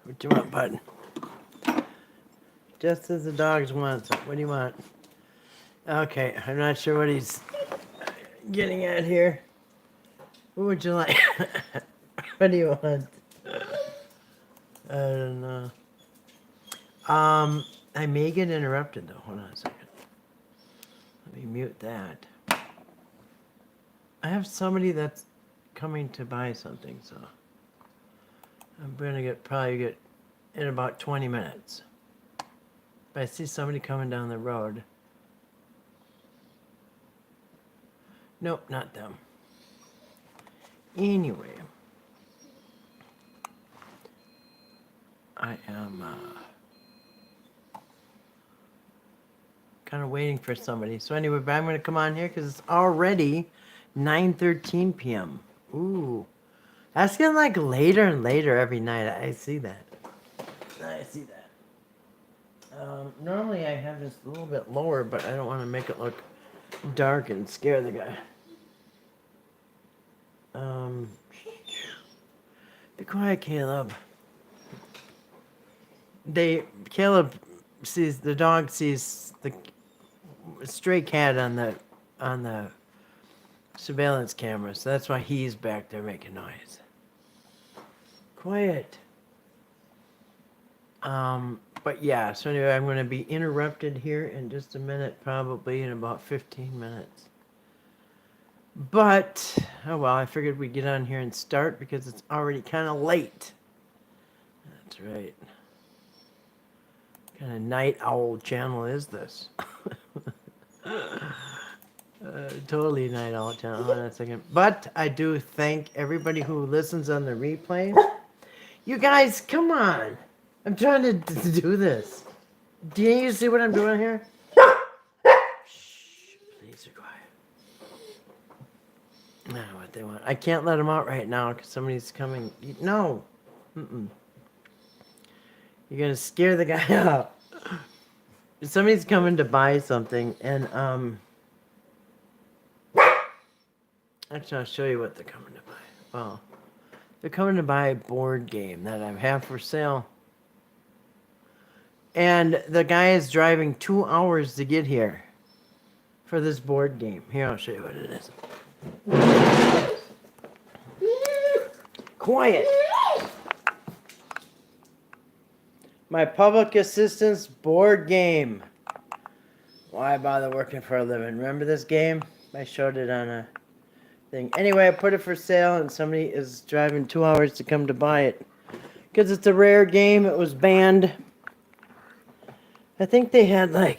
What you want, bud? Just as the dogs want. So what do you want? Okay, I'm not sure what he's getting at here. What would you like? What do you want? I don't know. I may get interrupted though. Hold on a second. Let me mute that. I have somebody that's coming to buy something, so I'm gonna probably get in about 20 minutes. But I see somebody coming down the road. Nope, not them. Anyway, I am kind of waiting for somebody. So anyway, but I'm going to come on here because it's already 9:13 p.m. Ooh, that's getting like later and later every night. I see that. I see that. Normally I have this a little bit lower, but I don't want to make it look dark and scare the guy. Be quiet, Caleb. Caleb sees the dog sees the stray cat on the surveillance camera, so that's why he's back there making noise. Quiet. But yeah, so anyway, I'm going to be interrupted here in just a minute, probably in about 15 minutes. But, oh well, I figured we'd get on here and start because it's already kind of late. That's right. What kind of night owl channel is this? Totally night owl channel. Hold on a second. But I do thank everybody who listens on the replay. You guys, come on. I'm trying to do this. Do you see what I'm doing here? Shh, please be quiet. Now, what they want. I can't let them out right now because somebody's coming. No. Mm-mm. You're going to scare the guy out. Somebody's coming to buy something, and, actually, I'll show you what they're coming to buy. Well, they're coming to buy a board game that I have for sale. And the guy is driving 2 hours to get here for this board game. Here, I'll show you what it is. Quiet. My public assistance board game. Why bother working for a living? Remember this game? I showed it on a thing. Anyway, I put it for sale, and somebody is driving 2 hours to come to buy it. Because it's a rare game. It was banned. I think they had I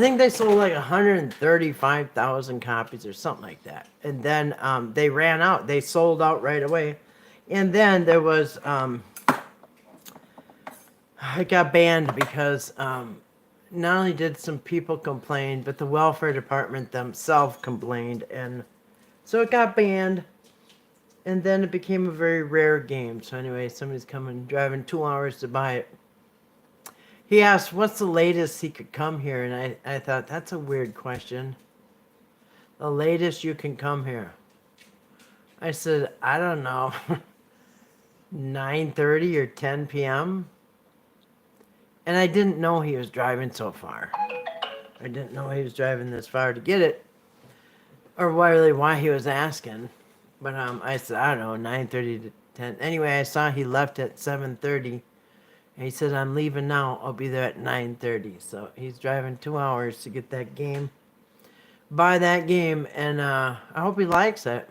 think they sold like 135,000 copies or something like that. And then they ran out. They sold out right away. And then there was, it got banned because not only did some people complain, but the welfare department themselves complained. And so it got banned. And then it became a very rare game. So anyway, somebody's driving 2 hours to buy it. He asked, what's the latest he could come here? And I thought, that's a weird question. The latest you can come here. I said, I don't know, 9:30 or 10 p.m.? And I didn't know he was driving so far. I didn't know he was driving this far to get it. Or really why he was asking. But I said, I don't know, 9:30 to 10. Anyway, I saw he left at 7:30. And he said, I'm leaving now. I'll be there at 9:30. So he's driving 2 hours to get that game. Buy that game. And I hope he likes it.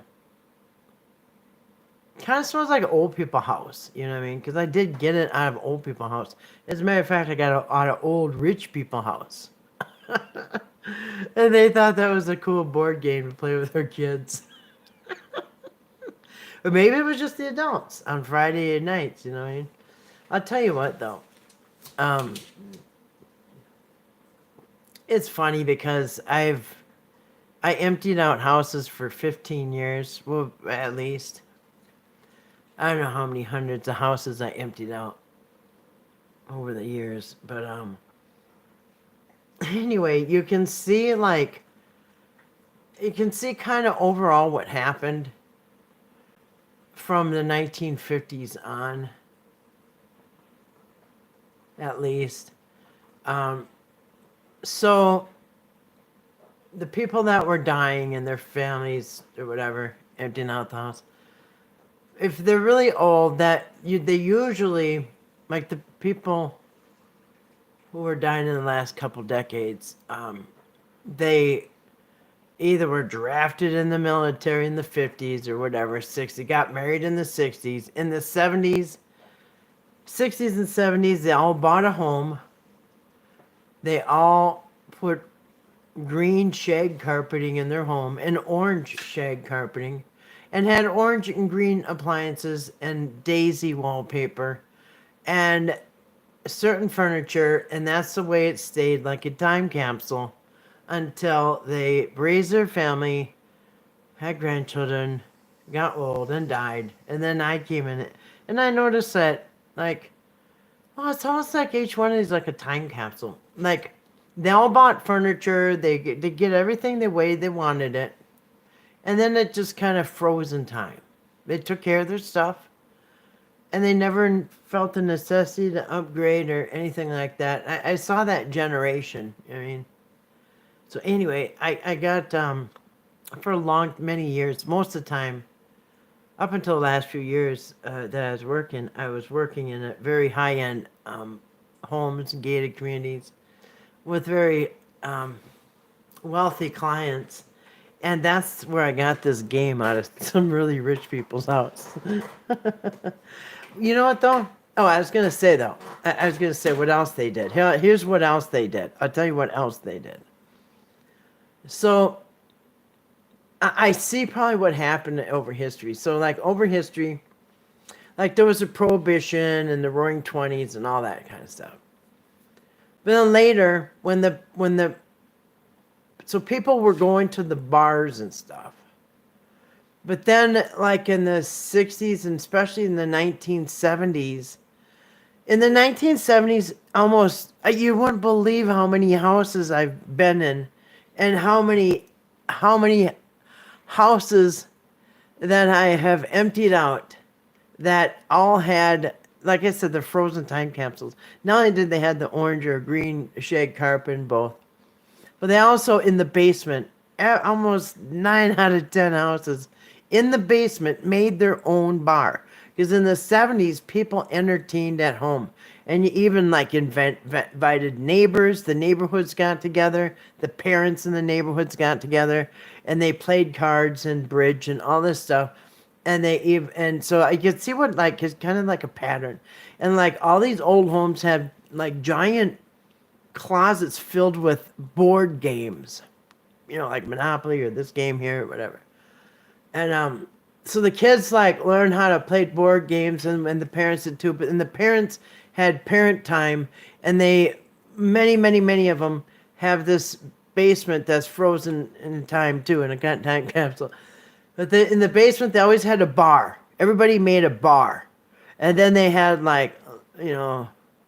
Kind of smells like an old people house. You know what I mean? Because I did get it out of old people house. As a matter of fact, I got it out of old rich people house. And they thought that was a cool board game to play with their kids. Or maybe it was just the adults on Friday nights. You know what I mean? I'll tell you what, though. It's funny because I emptied out houses for 15 years. Well, at least. I don't know how many hundreds of houses I emptied out over the years. But, anyway, you can see, kind of overall what happened from the 1950s on. at least. Um, so the people that were dying and their families or whatever, emptying out the house, if they're really old, they usually, like the people who were dying in the last couple decades, they either were drafted in the military in the 50s or whatever, 60, got married in the 60s. In the 70s, 60s and 70s, they all bought a home. They all put green shag carpeting in their home and orange shag carpeting and had orange and green appliances and daisy wallpaper and certain furniture, and that's the way it stayed, like a time capsule, until they raised their family, had grandchildren, got old, and died. And then I came in it, and I noticed that, like, well, it's almost like each one is like a time capsule. Like, they all bought furniture, they get everything the way they wanted it, and then it just kind of froze in time. They took care of their stuff, and they never felt the necessity to upgrade or anything like that. I saw that generation. I mean, so anyway, I got for many years, most of the time, up until the last few years that I was working in a very high end homes and gated communities with very wealthy clients. And that's where I got this game out of some really rich people's house. You know what, though? Oh, I was going to say, though. I was going to say what else they did. Here's what else they did. I'll tell you what else they did. So, I see probably what happened over history. So, like, over history, like, there was a Prohibition and the Roaring Twenties and all that kind of stuff. But then later, so people were going to the bars and stuff. But then, like in the 60s and especially in the 1970s, almost, you wouldn't believe how many houses I've been in and how many houses that I have emptied out that all had, like I said, the frozen time capsules. Not only did they have the orange or green shag carpet in both, but they also, in the basement, almost 9 out of 10 houses in the basement made their own bar. Because in the 70s, people entertained at home. And you even like invited neighbors. The neighborhoods got together. The parents in the neighborhoods got together. And they played cards and bridge and all this stuff. And so I could see what, like, is kind of like a pattern. And like all these old homes have like giant closets filled with board games, like Monopoly or this game here or whatever. And so the kids like learn how to play board games, and the parents did too. And the parents had parent time, and many of them have this basement that's frozen in time too, in a time capsule. But in the basement, they always had a bar. Everybody made a bar, and then they had like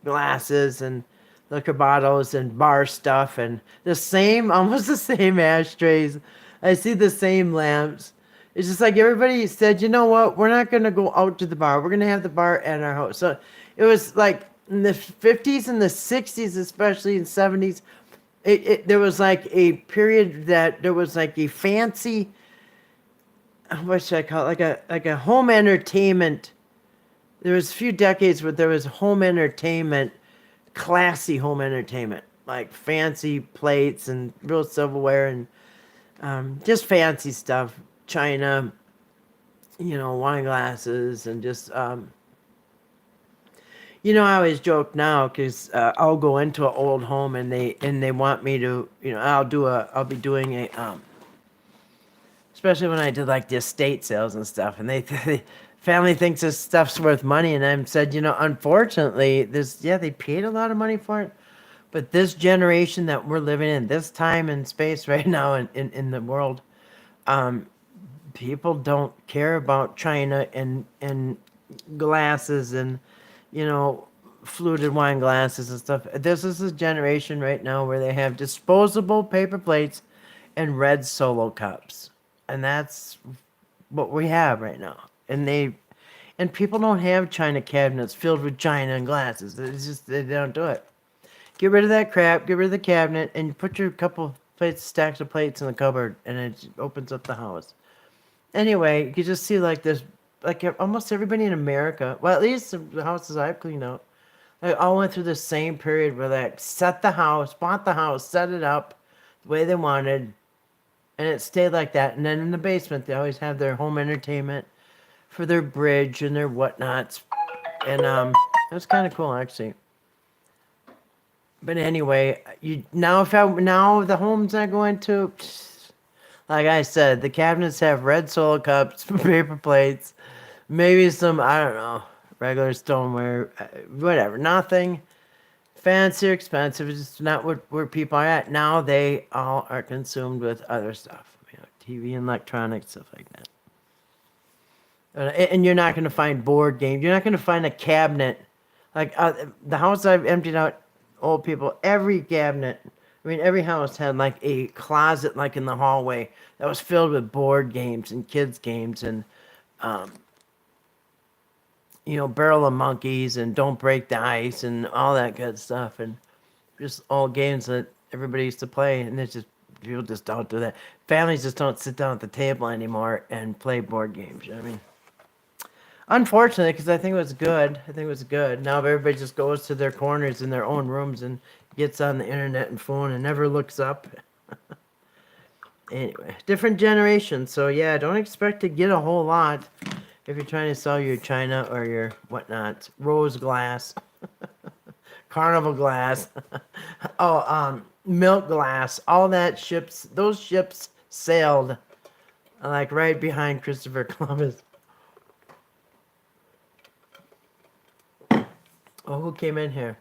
glasses and liquor bottles and bar stuff and almost the same ashtrays. I see the same lamps. It's just like everybody said, you know what? We're not going to go out to the bar. We're going to have the bar at our house. So it was like in the 50s and the 60s, especially in 70s, there was like a period that there was like a fancy, what should I call it? Like a home entertainment. There was a few decades where there was home entertainment, classy home entertainment, like fancy plates and real silverware and just fancy stuff, china, wine glasses, and just I always joke now because I'll go into an old home and they want me to, I'll be doing a especially when I did like the estate sales and stuff, and they family thinks this stuff's worth money, and I said, unfortunately, they paid a lot of money for it, but this generation that we're living in, this time and space right now in the world, people don't care about china and glasses and, fluted wine glasses and stuff. This is a generation right now where they have disposable paper plates and red Solo cups, and that's what we have right now. And And people don't have china cabinets filled with china and glasses. It's just, they don't do it. Get rid of that crap, get rid of the cabinet, and you put your couple plates, stacks of plates in the cupboard, and it opens up the house. Anyway, you can just see like this, like almost everybody in America, well, at least the houses I've cleaned out, they all went through the same period where they set the house, bought the house, set it up the way they wanted, and it stayed like that. And then in the basement, they always have their home entertainment for their bridge and their whatnots. And it was kind of cool, actually. But anyway, now the homes I go into, like I said, the cabinets have red solo cups, paper plates, maybe some, I don't know, regular stoneware, whatever. Nothing fancy or expensive. It's just not where people are at. Now they all are consumed with other stuff. TV and electronics, stuff like that. And you're not going to find board games. You're not going to find a cabinet. Like the house I've emptied out, old people, every cabinet, every house had like a closet like in the hallway that was filled with board games and kids games and Barrel of Monkeys and Don't Break the Ice and all that good stuff, and just all games that everybody used to play. And it's just, people just don't do that. Families just don't sit down at the table anymore and play board games. Unfortunately, because I think it was good. Now everybody just goes to their corners in their own rooms and gets on the internet and phone and never looks up. Anyway, different generations. So yeah, don't expect to get a whole lot if you're trying to sell your china or your whatnot. Rose glass, carnival glass, milk glass, all that ships. Those ships sailed like right behind Christopher Columbus. Oh, who came in here?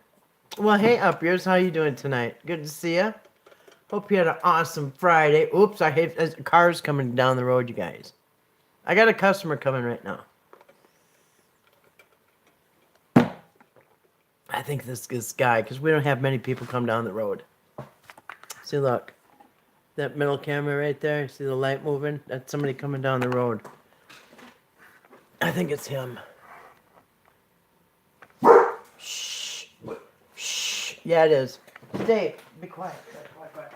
Well, hey, up yours. How you doing tonight? Good to see you. Hope you had an awesome Friday. Oops, I hate cars coming down the road, you guys. I got a customer coming right now. I think this guy, because we don't have many people come down the road. See, look. That middle camera right there. See the light moving? That's somebody coming down the road. I think it's him. Shh. Shh. Yeah, it is. Stay. Be quiet. Quiet.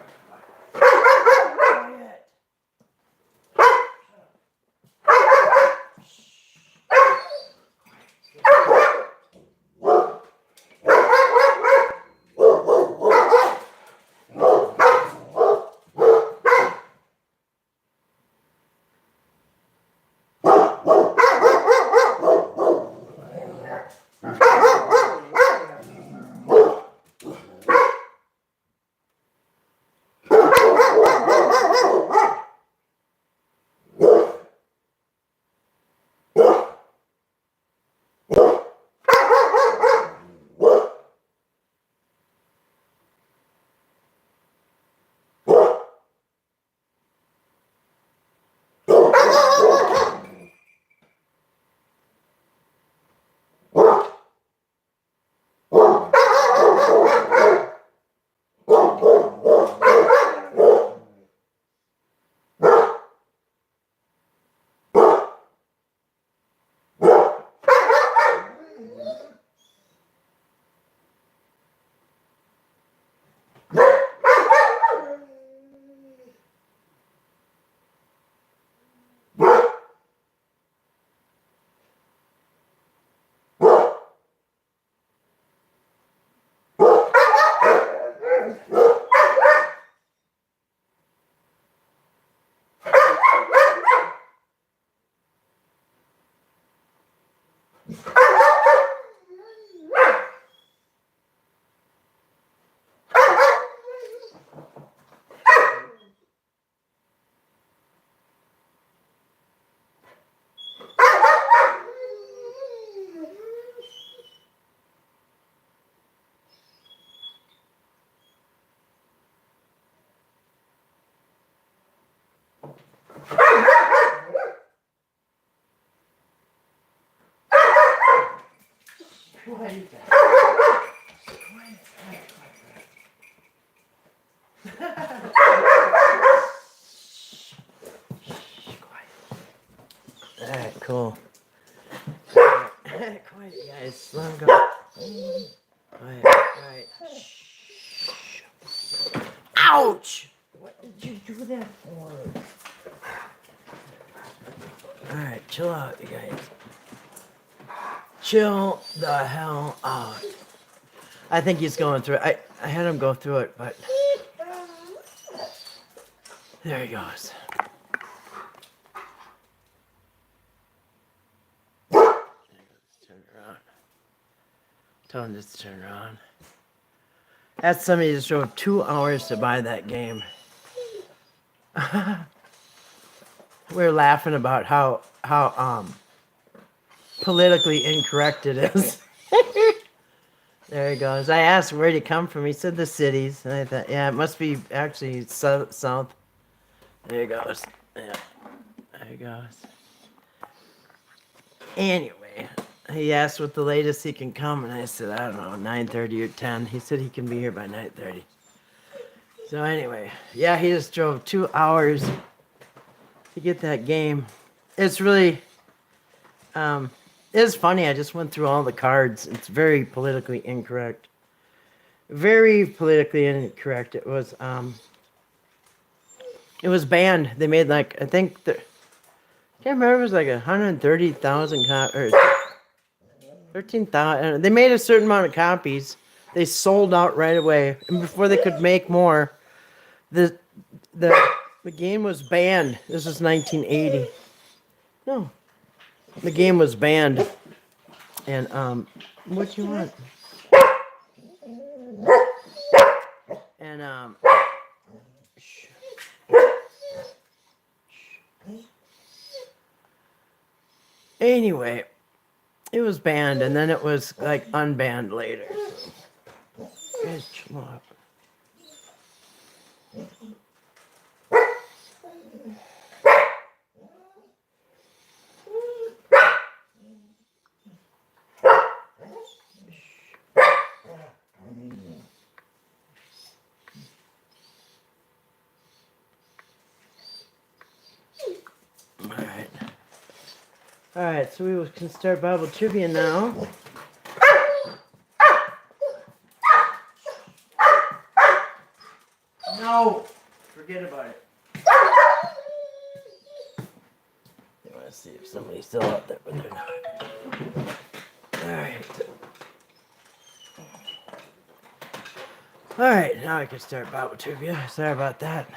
Alright, cool. Quiet, guys. Let him go. Quiet. Shh. Ouch! What did you do that for? Alright, chill out, you guys. Chill the hell out. I think he's going through it. I had him go through it, but... There he goes. Turn around. Tell him just to turn around. That's somebody that drove 2 hours to buy that game. We're laughing about how politically incorrect it is. There he goes. I asked where'd he come from. He said the cities, and I thought, yeah, it must be actually south. There he goes. Yeah, there he goes. Anyway, he asked what the latest he can come, and I said, I don't know, 9:30 or 10. He said he can be here by 9:30. So anyway, yeah, he just drove 2 hours to get that game. It's really, it's funny. I just went through all the cards. It's very politically incorrect. Very politically incorrect. It was banned. They made like, I think, I can't remember, it was like 130,000 or 13,000. They made a certain amount of copies. They sold out right away. And before they could make more, the game was banned. This was 1980. No. The game was banned. And, what you want? And, anyway, it was banned, and then it was, like, unbanned later. Guys, chill out. Alright, so we can start Bible trivia now. No! Forget about it. I want to see if somebody's still out there, but they're not. Alright. Alright, now I can start Bible trivia. Sorry about that.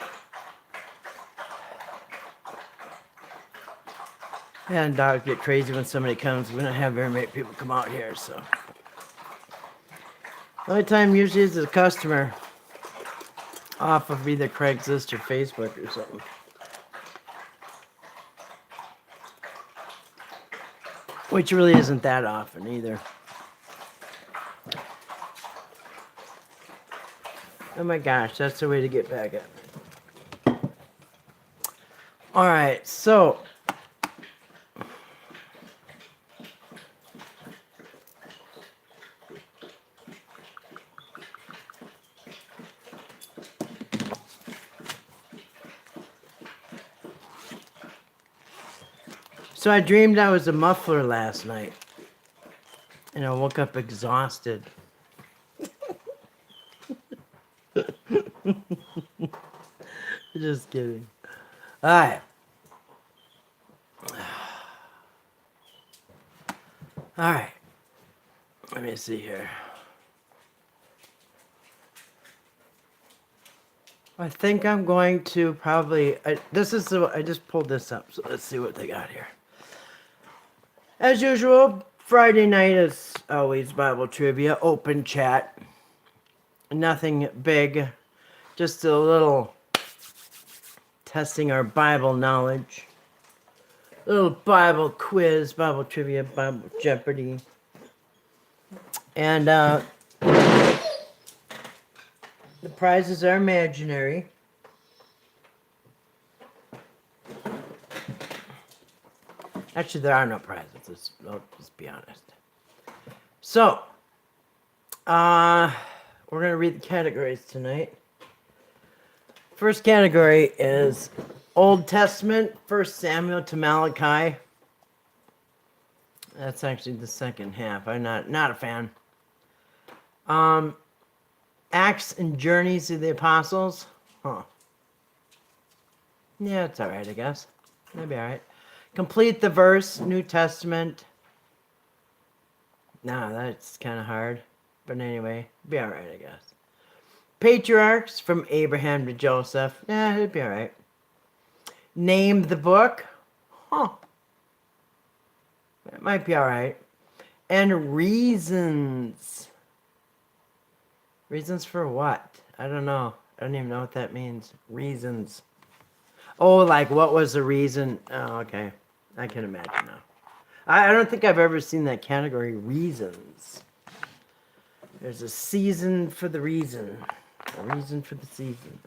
And dogs get crazy when somebody comes. We don't have very many people come out here, so. The only time usually is a customer off of either Craigslist or Facebook or something. Which really isn't that often either. Oh my gosh, that's the way to get back at me. Alright, so. So I dreamed I was a muffler last night. And I woke up exhausted. Just kidding. Alright. Alright. Let me see here. I think I'm going to probably... I just pulled this up, so let's see what they got here. As usual, Friday night is always Bible trivia, open chat. Nothing big, just a little testing our Bible knowledge. A little Bible quiz, Bible trivia, Bible Jeopardy. And the prizes are imaginary. Actually, there are no prizes. I'll just be honest. So, we're going to read the categories tonight. First category is Old Testament, 1 Samuel to Malachi. That's actually the second half. I'm not a fan. Acts and Journeys of the Apostles. Huh. Yeah, it's alright, I guess. That'd be alright. Complete the Verse, New Testament. Nah, that's kind of hard. But anyway, be alright, I guess. Patriarchs, from Abraham to Joseph. Yeah, it'd be alright. Name the book. Huh. It might be alright. And Reasons. Reasons for what? I don't know. I don't even know what that means. Reasons. Oh, like what was the reason? Oh, okay. I can imagine now. I don't think I've ever seen that category, reasons. There's a season for the reason. A reason for the season.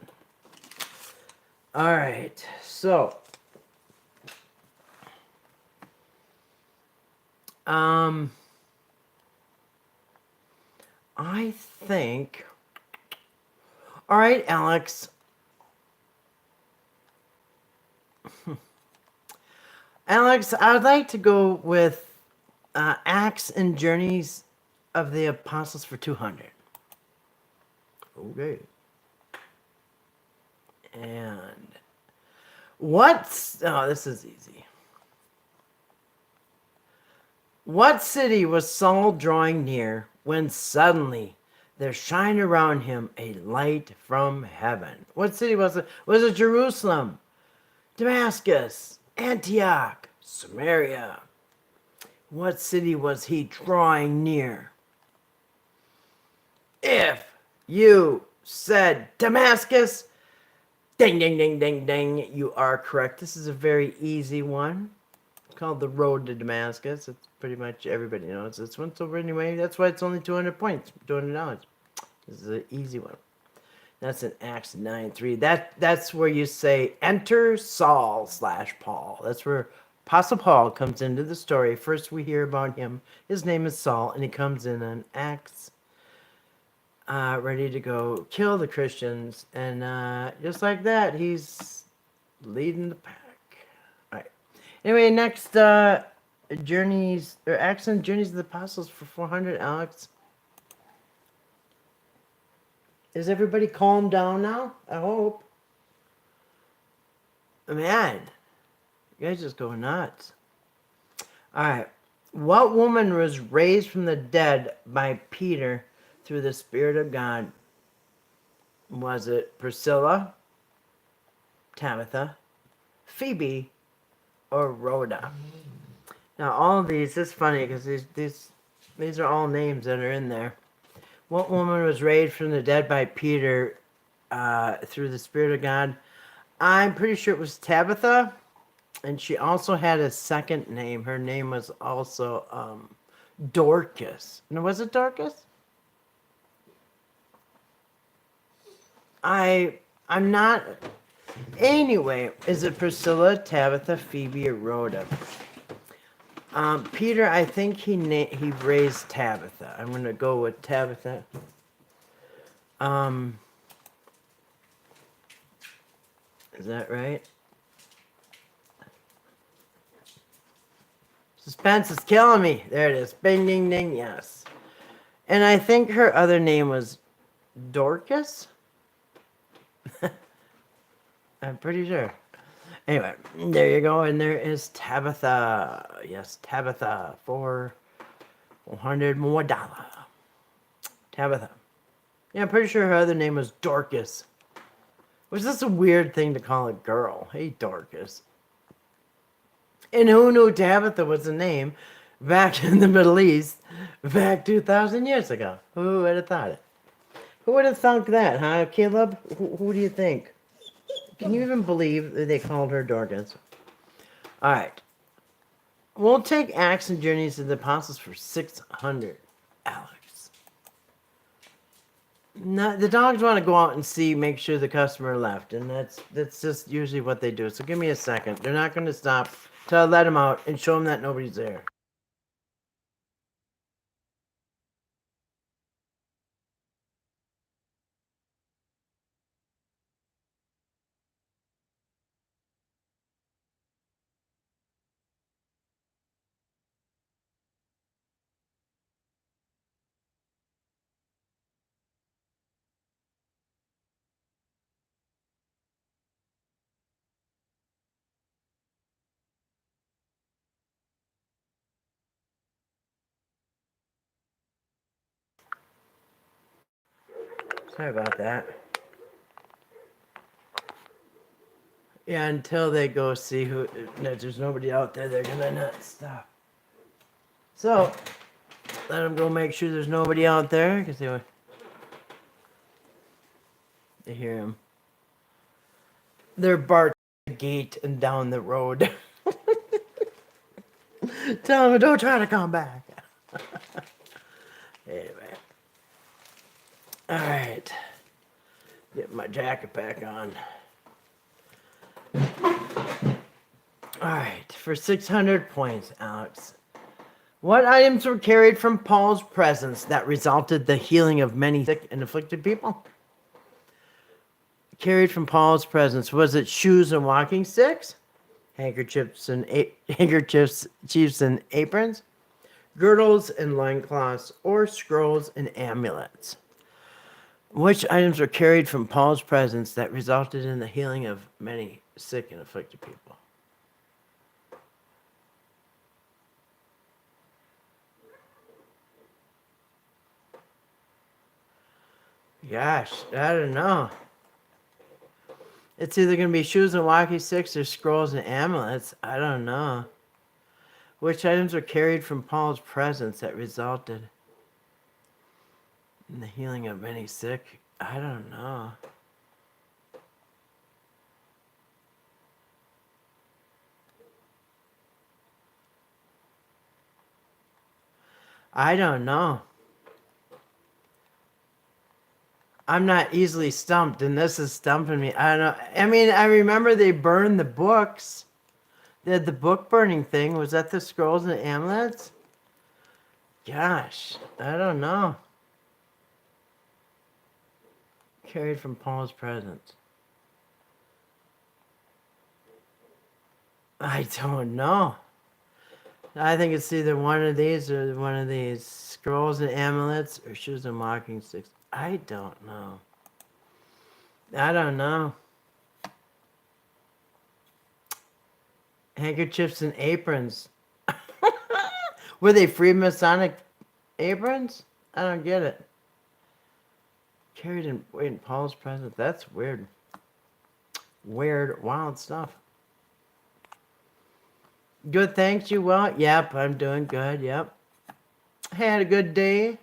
All right. So, I think. All right, Alex. Alex, I would like to go with Acts and Journeys of the Apostles for 200. Okay. And what's... Oh, this is easy. What city was Saul drawing near when suddenly there shined around him a light from heaven? What city was it? Was it Jerusalem, Damascus, Antioch, Samaria? What city was he drawing near? If you said Damascus, ding, ding, ding, ding, ding, you are correct. This is a very easy one. It's called The Road to Damascus. It's pretty much everybody knows this one. So anyway, that's why it's only 200 points, $200. This is an easy one. That's in Acts 9:3. That's where you say, enter Saul / Paul. That's where Apostle Paul comes into the story. First we hear about him. His name is Saul, and he comes in on Acts, ready to go kill the Christians. And just like that, he's leading the pack. All right. Anyway, next, Journeys, or Acts and Journeys of the Apostles for 400, Alex. Is everybody calmed down now? I hope. Man, you guys just go nuts. Alright. What woman was raised from the dead by Peter through the Spirit of God? Was it Priscilla, Tabitha, Phoebe, or Rhoda? Now, all of these, it's funny because these are all names that are in there. What woman was raised from the dead by Peter through the Spirit of God? I'm pretty sure it was Tabitha, and she also had a second name. Her name was also Dorcas. No, was it Dorcas? I'm not. Anyway, is it Priscilla, Tabitha, Phoebe, or Rhoda? Peter, I think he raised Tabitha. I'm gonna go with Tabitha. Is that right? Suspense is killing me. There it is. Bing, ding, ding. Yes. And I think her other name was Dorcas. I'm pretty sure. Anyway, there you go. And there is Tabitha. Yes, Tabitha for $100 more. Tabitha. Yeah, I'm pretty sure her other name was Dorcas. Which is a weird thing to call a girl. Hey, Dorcas. And who knew Tabitha was a name back in the Middle East back 2,000 years ago? Who would have thought it? Who would have thunk that, huh, Caleb? Who do you think? Can you even believe that they called her Dorcas? All right. We'll take Acts and Journeys of the Apostles for 600, Alex. Now, the dogs want to go out and see, make sure the customer left, and that's just usually what they do. So give me a second. They're not going to stop till I let them out and show them that nobody's there. Sorry about that. Yeah, until they go see who, that there's nobody out there, they're gonna not stop. So, let them go make sure there's nobody out there, because they hear him. They're barking at the gate and down the road. Tell them, don't try to come back. Anyway. Alright. Get my jacket back on. Alright, for 600 points, Alex. What items were carried from Paul's presence that resulted the healing of many sick and afflicted people? Carried from Paul's presence. Was it shoes and walking sticks? Handkerchiefs and chiefs and aprons? Girdles and loincloths? Or scrolls and amulets? Which items were carried from Paul's presence that resulted in the healing of many sick and afflicted people? Gosh, I don't know. It's either going to be shoes and walking sticks or scrolls and amulets. I don't know. Which items were carried from Paul's presence that resulted in the healing of many sick? I don't know. I don't know. I'm not easily stumped, and this is stumping me. I don't know. I mean, I remember they burned the books. They had the book burning thing. Was that the scrolls and amulets? Gosh, I don't know. Carried from Paul's presence. I don't know. I think it's either one of these or one of these. Scrolls and amulets or shoes and walking sticks. I don't know. I don't know. Handkerchiefs and aprons. Were they Freemasonic aprons? I don't get it. Carried in Paul's presence. That's weird. Weird, wild stuff. Good, thanks. You well? Yep, I'm doing good. Yep. Had a good day.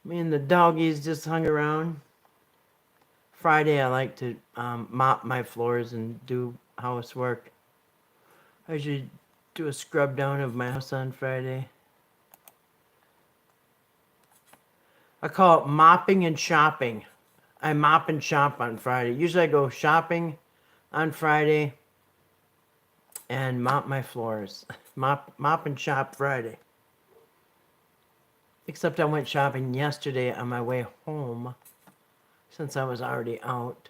Me and the doggies just hung around. Friday, I like to mop my floors and do housework. I usually do a scrub down of my house on Friday. I call it mopping and shopping. I mop and shop on Friday. Usually I go shopping on Friday and mop my floors. Mop and shop Friday. Except I went shopping yesterday on my way home since I was already out.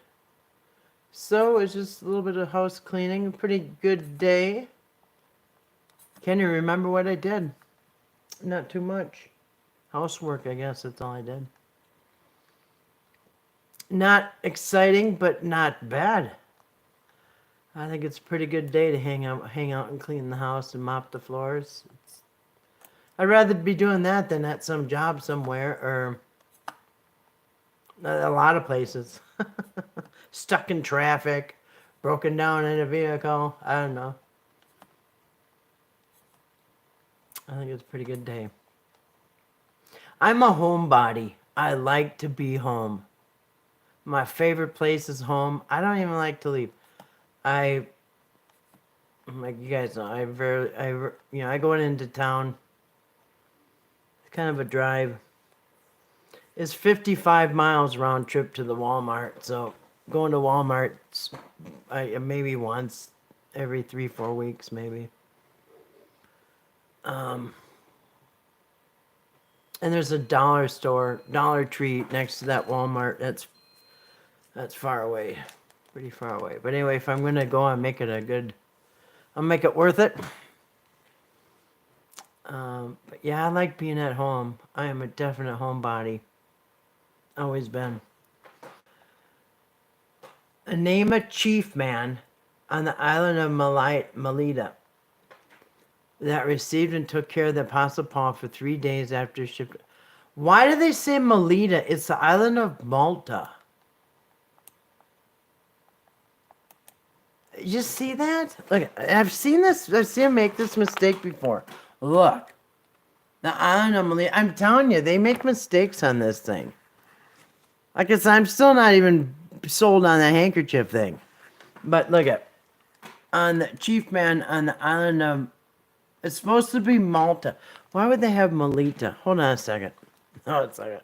So it's just a little bit of house cleaning. A pretty good day. Can't even remember what I did. Not too much. Housework, I guess, that's all I did. Not exciting, but not bad. I think it's a pretty good day to hang out and clean the house and mop the floors. I'd rather be doing that than at some job somewhere or a lot of places. Stuck in traffic, broken down in a vehicle. I don't know. I think it's a pretty good day. I'm a homebody. I like to be home. My favorite place is home. I don't even like to leave. Like you guys know, I go into town. It's kind of a drive. It's 55 miles round trip to the Walmart. So going to Walmart, maybe once every 3-4 weeks, maybe. And there's a dollar store, Dollar Tree next to that Walmart. That's far away, pretty far away. But anyway, if I'm gonna go, I'll make it worth it. But yeah, I like being at home. I am a definite homebody. Always been. Name a chief man on the island of Melita that received and took care of the Apostle Paul for 3 days after ship. Why do they say Melita? It's the island of Malta. You see that? Look, I've seen this. I've seen them make this mistake before. Look. The island of Melita. I'm telling you, they make mistakes on this thing. Like I said, I'm still not even sold on the handkerchief thing. But look at on the Chief Man on the island of. It's supposed to be Malta. Why would they have Melita? Hold on a second. Hold on a second.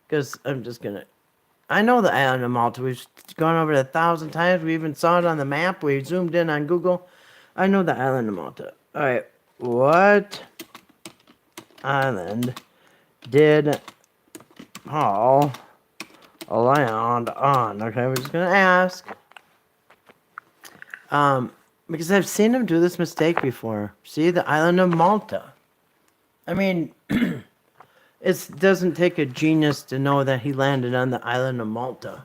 Because I'm just going to. I know the island of Malta. We've gone over it 1,000 times. We even saw it on the map. We zoomed in on Google. I know the island of Malta. All right. What island did Paul land on? Okay, we're just going to ask. Because I've seen him do this mistake before. See, the island of Malta. I mean, it doesn't take a genius to know that he landed on the island of Malta.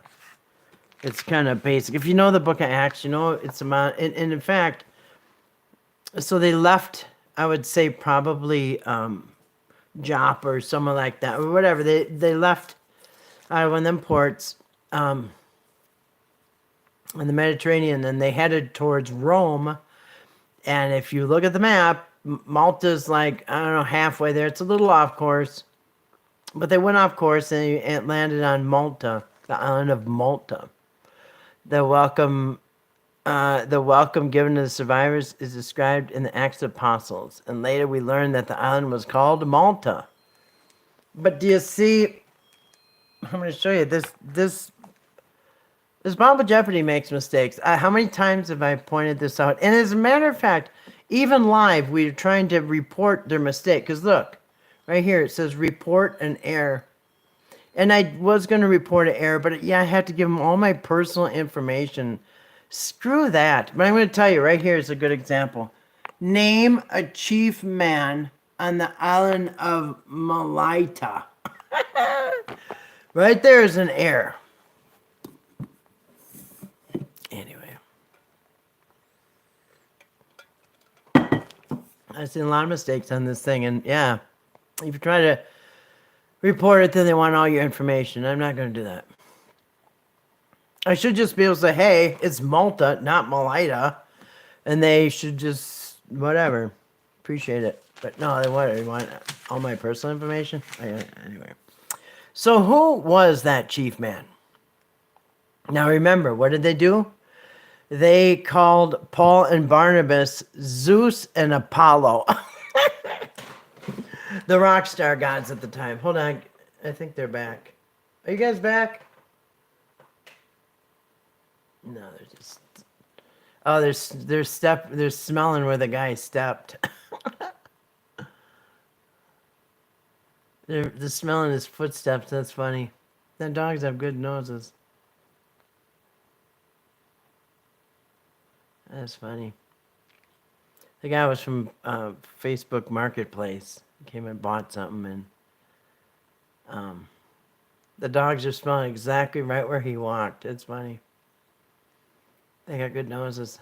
It's kind of basic. If you know the Book of Acts, you know it's about. And in fact, so they left. I would say probably Joppa or somewhere like that, or whatever. They left out of one of them ports in the Mediterranean, and they headed towards Rome. And if you look at the map, Malta's like, I don't know, halfway there. It's a little off course. But they went off course and it landed on Malta, the island of Malta. The welcome given to the survivors is described in the Acts of Apostles. And later we learned that the island was called Malta. But do you see, I'm going to show you this Bible Jeopardy makes mistakes. How many times have I pointed this out? And as a matter of fact, even live, we're trying to report their mistake. Because look, right here, it says report an error. And I was going to report an error, but yeah, I had to give them all my personal information. Screw that. But I'm going to tell you, right here is a good example. Name a chief man on the island of Melita. Right there is an error. Anyway. I've seen a lot of mistakes on this thing, and yeah, if you try to report it, then they want all your information. I'm not going to do that. I should just be able to say, hey, it's Malta, not Melita, and they should just, whatever, appreciate it. But no, they want all my personal information? Anyway. So who was that chief man? Now remember, what did they do? They called Paul and Barnabas Zeus and Apollo. The rock star gods at the time. Hold on. I think they're back. Are you guys back? No, they're just... Oh, they're smelling where the guy stepped. they're smelling his footsteps. That's funny. Then dogs have good noses. That's funny. The guy was from Facebook Marketplace. He came and bought something, and the dogs are smelling exactly right where he walked. It's funny. They got good noses.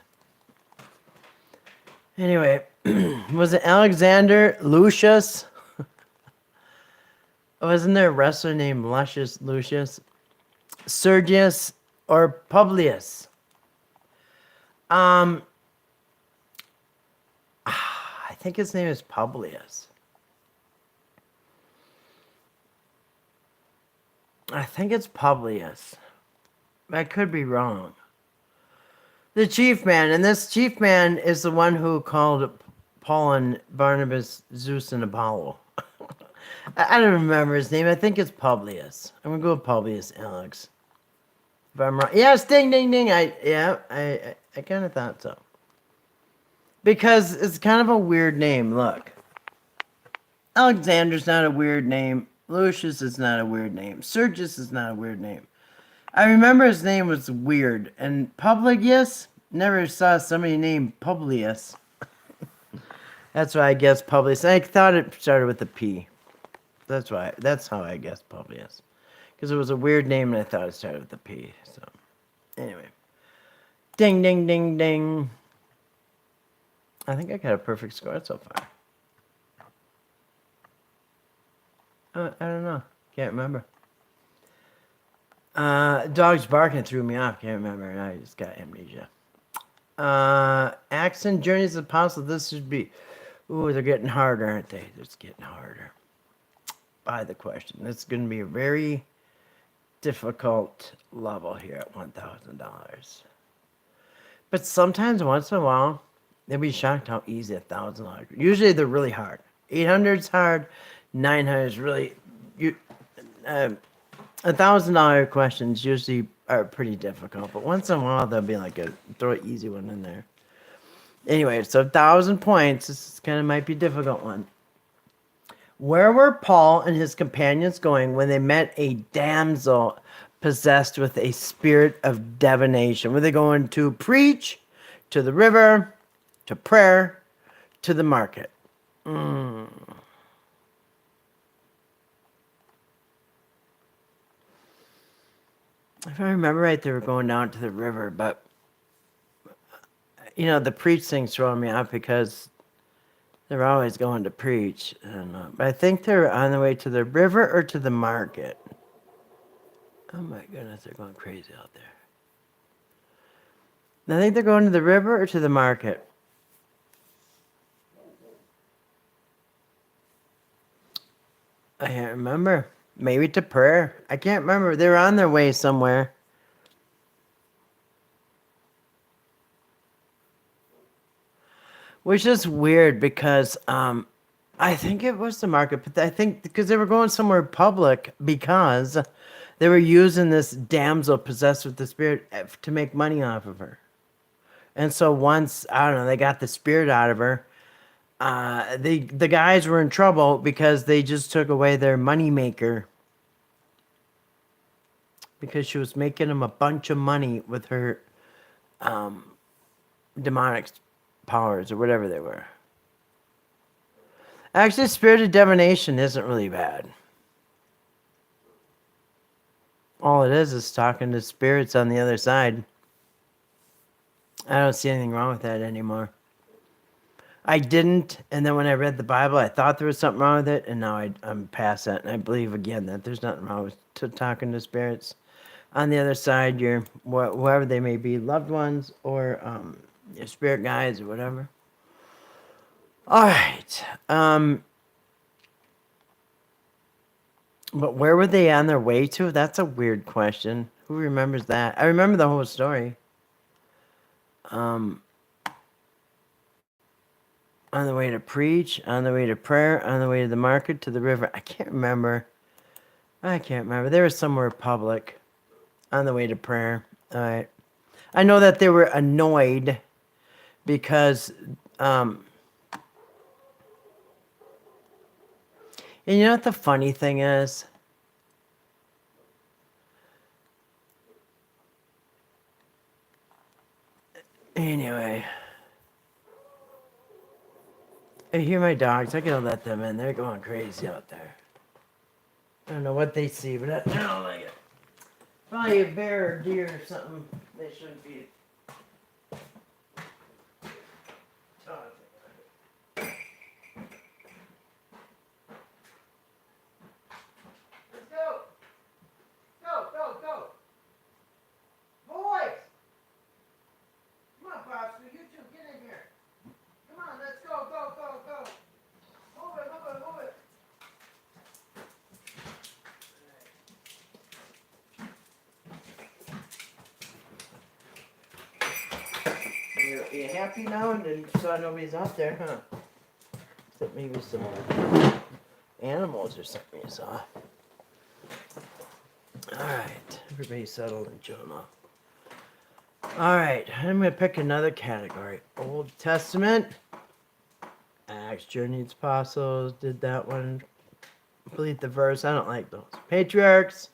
Anyway, was it Alexander Lucius? Wasn't there a wrestler named Lucius? Sergius or Publius? I think his name is Publius. I think it's Publius. I could be wrong. The chief man, and this chief man is the one who called Paul and Barnabas Zeus and Apollo. I don't remember his name. I think it's Publius. I'm gonna go with Publius, Alex. If I'm wrong. Yes, ding, ding, ding. I kind of thought so. Because it's kind of a weird name. Look. Alexander's not a weird name. Lucius is not a weird name. Sergius is not a weird name. I remember his name was weird. And Publius, never saw somebody named Publius. That's why I guess Publius. I thought it started with a P. That's how I guessed Publius. Because it was a weird name and I thought it started with a P. So, anyway. Ding, ding, ding, ding. I think I got a perfect score so far. I don't know. Can't remember. Dogs barking threw me off. Can't remember. I just got amnesia. Acts and Journeys of the Apostle. This should be. Ooh, they're getting harder, aren't they? They're just getting harder. By the question. It's going to be a very difficult level here at $1,000. But sometimes, once in a while, they'll be shocked how easy $1,000. Usually, they're really hard. 800's hard. 900 is really. $1,000 questions usually are pretty difficult, but once in a while they'll be like throw an easy one in there. Anyway, so 1,000 points. This kind of might be a difficult one. Where were Paul and his companions going when they met a damsel possessed with a spirit of divination? Were they going to preach, to the river, to prayer, to the market? If I remember right, they were going down to the river, but the preach thing's throwing me off because they're always going to preach. But I think they're on the way to the river or to the market. Oh my goodness, they're going crazy out there. I think they're going to the river or to the market. I can't remember. Maybe to prayer. I can't remember. They were on their way somewhere. Which is weird because I think it was the market, but I think because they were going somewhere public because they were using this damsel possessed with the spirit to make money off of her. And so once, I don't know, they got the spirit out of her, the guys were in trouble because they just took away their money maker because she was making them a bunch of money with her demonic powers or whatever they were. Actually, spirit of divination isn't really bad. All it is talking to spirits on the other side. I don't see anything wrong with that anymore. I didn't, and then when I read the Bible, I thought there was something wrong with it, and now I'm past that, and I believe again that there's nothing wrong with talking to spirits. On the other side, your whoever they may be, loved ones or your spirit guides or whatever. All right. But where were they on their way to? That's a weird question. Who remembers that? I remember the whole story. On the way to preach, on the way to prayer, on the way to the market, to the river. I can't remember. They were somewhere public. On the way to prayer. All right. I know that they were annoyed because and you know what the funny thing is? Anyway. I hear my dogs. I gotta let them in. They're going crazy out there. I don't know what they see, but I don't like it. Probably a bear or deer or something. They shouldn't be. Let's go. Go. Boys! Come on, Bobster. You two, get in here. Come on, let's go. Move it. You happy now and then saw nobody's out there, huh? Except maybe some animals or something you saw. Alright, everybody settled and chilling off. Alright, I'm going to pick another category. Old Testament. Acts, Journeys, Apostles, did that one. Complete the verse. I don't like those. Patriarchs.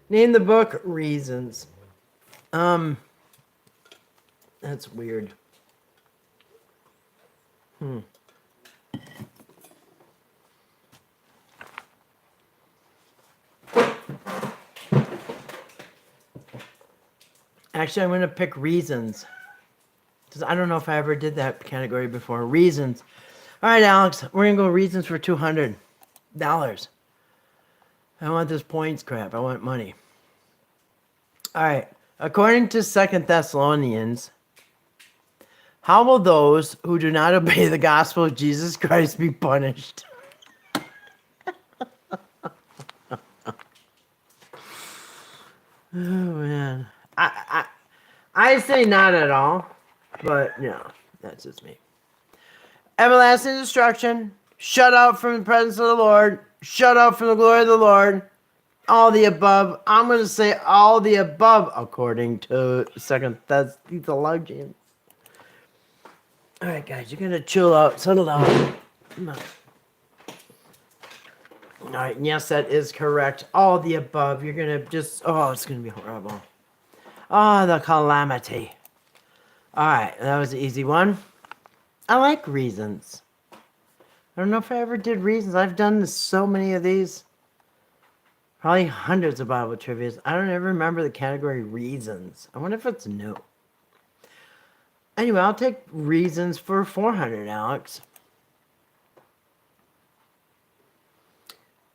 Name the book. Reasons. That's weird. Actually, I'm going to pick reasons. Because I don't know if I ever did that category before. Reasons. All right, Alex. We're going to go reasons for $200. I want this points crap. I want money. All right. According to 2 Thessalonians, how will those who do not obey the gospel of Jesus Christ be punished? Oh man, I say not at all, but that's just me. Everlasting destruction, shut out from the presence of the Lord, shut out from the glory of the Lord, all the above. I'm going to say all the above according to 2 Thessalonians. All right, guys, you're going to chill out, settle down. Come on. All right, yes, that is correct. All the above. You're going to just, it's going to be horrible. Oh, the calamity. All right, that was an easy one. I like reasons. I don't know if I ever did reasons. I've done so many of these. Probably hundreds of Bible trivias. I don't ever remember the category reasons. I wonder if it's new. Anyway, I'll take reasons for 400, Alex.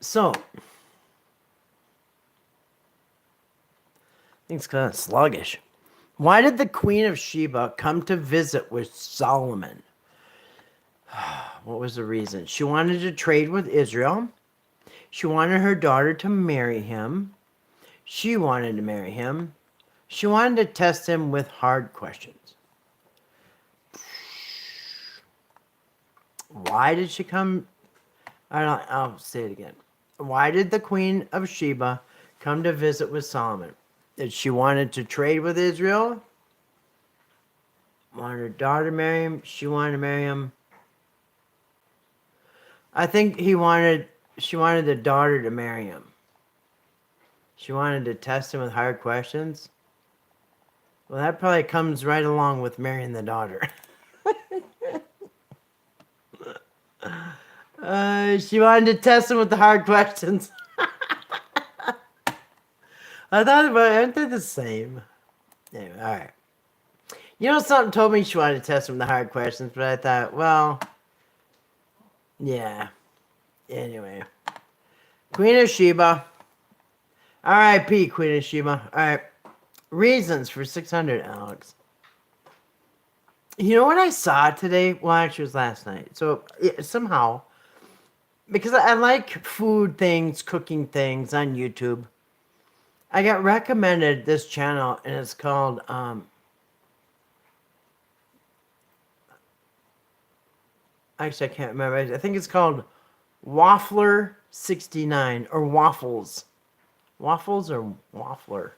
So, I think it's kind of sluggish. Why did the Queen of Sheba come to visit with Solomon? What was the reason? She wanted to trade with Israel. She wanted her daughter to marry him. She wanted to marry him. She wanted to test him with hard questions. Why did she come? I'll say it again. Why did the Queen of Sheba come to visit with Solomon? That she wanted to trade with Israel? Wanted her daughter to marry him? She wanted to marry him? I think she wanted the daughter to marry him. She wanted to test him with hard questions. Well, that probably comes right along with marrying the daughter. She wanted to test him with the hard questions. I thought about it. Aren't they the same? Anyway, all right. Something told me she wanted to test him with the hard questions, but I thought, well, yeah. Anyway. Queen of Sheba. R.I.P. Queen of Sheba. All right. Reasons for 600, Alex. You know what I saw today? Well, actually, it was last night. So, somehow, because I like food things, cooking things on YouTube, I got recommended this channel, and it's called, actually, I can't remember. I think it's called Waffler69, or Waffles. Waffles or Waffler?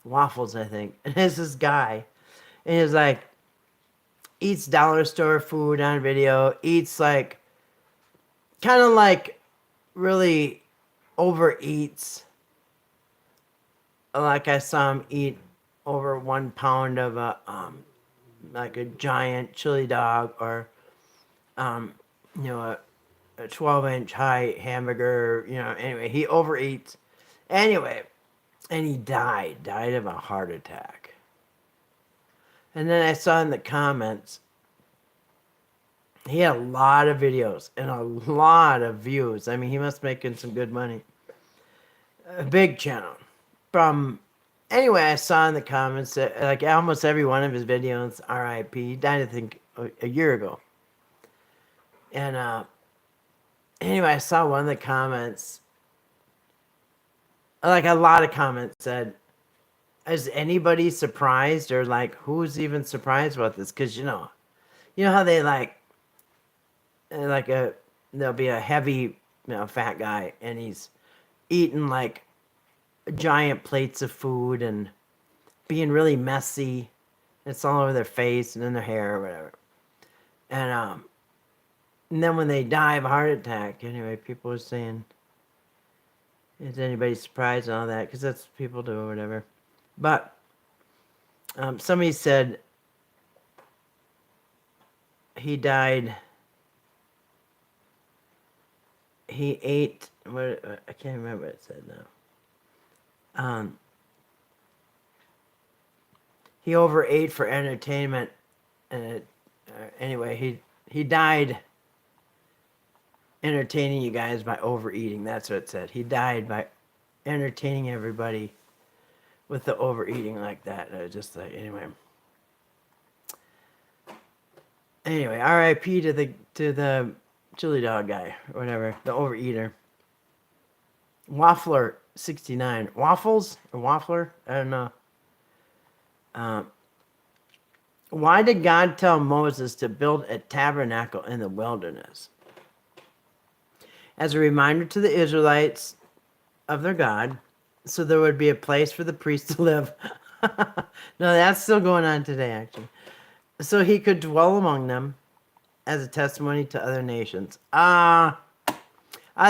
Waffles, I think. And it's this guy, and he's like, eats dollar store food on video, eats like, kind of like really overeats. Like I saw him eat over 1 pound of like a giant chili dog, or a 12-inch high hamburger. Anyway, he overeats. Anyway, and he died of a heart attack. And then I saw in the comments, he had a lot of videos and a lot of views. I mean, he must be making some good money. A big channel. Anyway, I saw in the comments that like almost every one of his videos, R.I.P. He died, I think, a year ago. And anyway, I saw one of the comments, like a lot of comments said, is anybody surprised, or like who's even surprised about this? Because you know how they there'll be a heavy, fat guy, and he's eating like giant plates of food and being really messy. It's all over their face and in their hair or whatever. And then when they die of a heart attack, anyway, people are saying, is anybody surprised and all that? Because that's what people do or whatever. But somebody said he died. He ate. What, I can't remember what it said now. He overate for entertainment, and anyway, he died entertaining you guys by overeating. That's what it said. He died by entertaining everybody with the overeating like that. Just like, anyway, R.I.P. to the chili dog guy or whatever, the overeater. Waffler 69. Waffles or Waffler? I don't know. Why did God tell Moses to build a tabernacle in the wilderness? As a reminder to the Israelites of their God, so there would be a place for the priests to live. No, that's still going on today, actually. So he could dwell among them as a testimony to other nations. I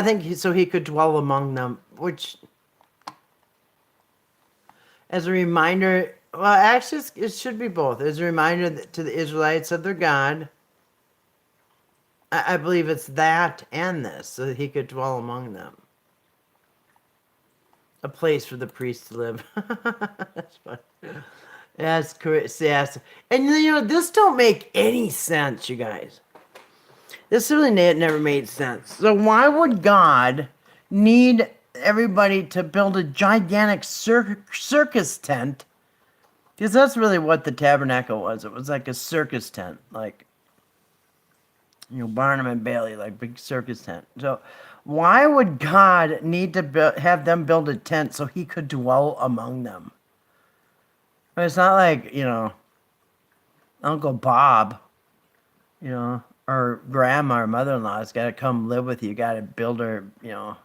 think so he could dwell among them, which, as a reminder, well, actually, it should be both. As a reminder to the Israelites of their God. I believe it's that and this, so that he could dwell among them. A place for the priests to live. That's funny. That's correct. Yes. And this don't make any sense, you guys. This really never made sense. So why would God need everybody to build a gigantic circus tent? Because that's really what the tabernacle was. It was like a circus tent, like Barnum and Bailey, like big circus tent. So why would God need to have them build a tent so he could dwell among them? I mean, it's not like, Uncle Bob, or grandma or mother-in-law has got to come live with you. You got to build her, the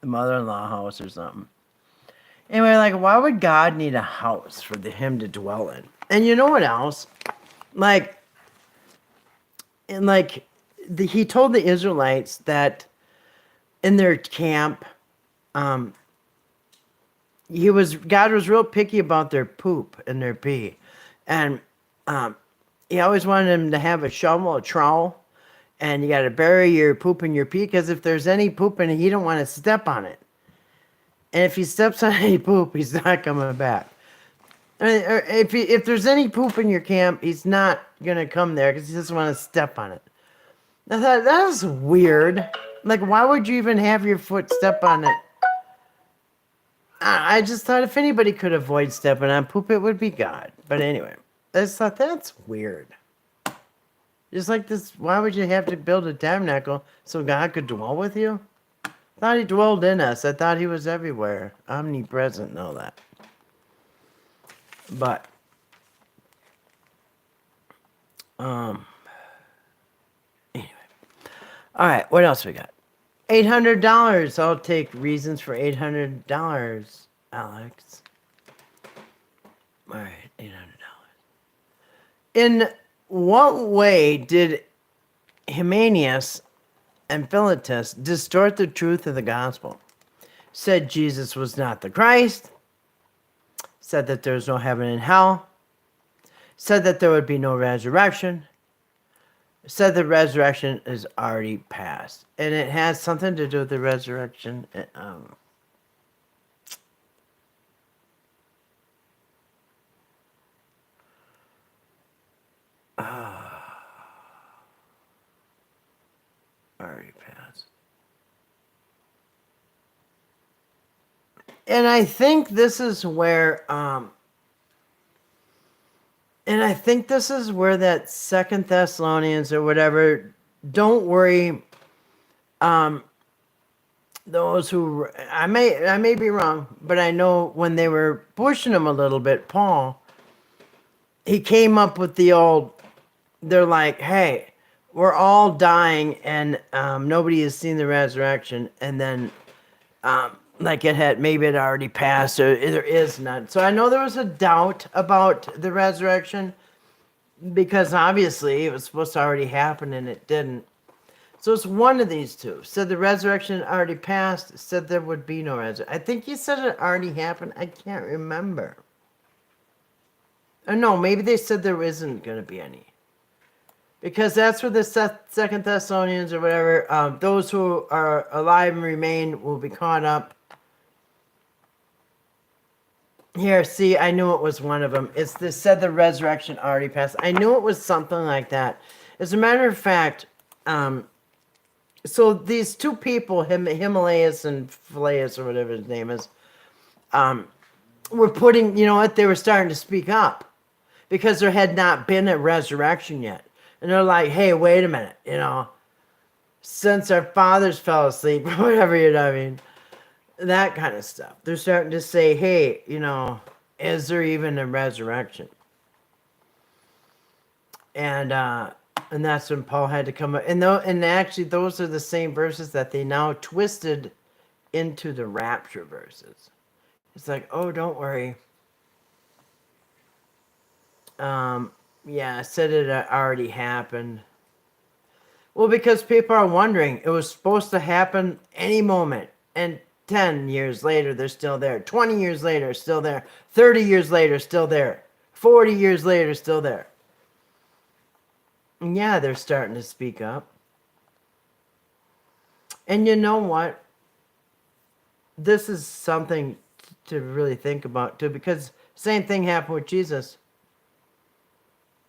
mother-in-law house or something. Anyway, like, why would God need a house for him to dwell in? And you know what else? He told the Israelites that in their camp, God was real picky about their poop and their pee. And he always wanted them to have a shovel, a trowel, and you got to bury your poop and your pee, because if there's any poop in it, he don't want to step on it. And if he steps on any poop, he's not coming back. If there's any poop in your camp, he's not going to come there because he doesn't want to step on it. I thought, that was weird. Like, why would you even have your foot step on it? I just thought if anybody could avoid stepping on poop, it would be God. But anyway, I just thought, that's weird. Just like this, why would you have to build a tabernacle so God could dwell with you? I thought he dwelled in us. I thought he was everywhere. Omnipresent and all that. But, anyway. All right, what else we got? $800. I'll take reasons for $800, Alex. All right, $800. In what way did Hymenaeus and Philetus distort the truth of the gospel? Said Jesus was not the Christ. Said that there was no heaven and hell. Said that there would be no resurrection. Said the resurrection is already past. And it has something to do with the resurrection. Already passed. And I think this is where that 2 Thessalonians or whatever, don't worry, those who, I may be wrong, but I know when they were pushing him a little bit, Paul, he came up with they're like, hey, we're all dying and nobody has seen the resurrection, and then maybe it already passed, or there is none. So I know there was a doubt about the resurrection, because obviously it was supposed to already happen and it didn't. So it's one of these two. Said the resurrection already passed, said there would be no resurrection. I think you said it already happened. I can't remember. Or no, maybe they said there isn't going to be any. Because that's where the 2 Thessalonians or whatever, those who are alive and remain will be caught up. Here, see, I knew it was one of them. Said the resurrection already passed. I knew it was something like that. As a matter of fact, So these two people, Himalayas and Phileas or whatever his name is, were putting, you know what, they were starting to speak up because there had not been a resurrection yet. And they're like, hey, wait a minute, you know, since our fathers fell asleep, or whatever, you know what I mean? That kind of stuff. They're starting to say, hey, you know, is there even a resurrection? And that's when Paul had to come up. And actually, those are the same verses that they now twisted into the rapture verses. It's like, oh, don't worry. Yeah, I said it already happened. Well, because people are wondering, it was supposed to happen any moment. And 10 years later, they're still there. 20 years later, still there. 30 years later, still there. 40 years later, still there. And yeah, they're starting to speak up. And you know what? This is something to really think about too, because same thing happened with Jesus.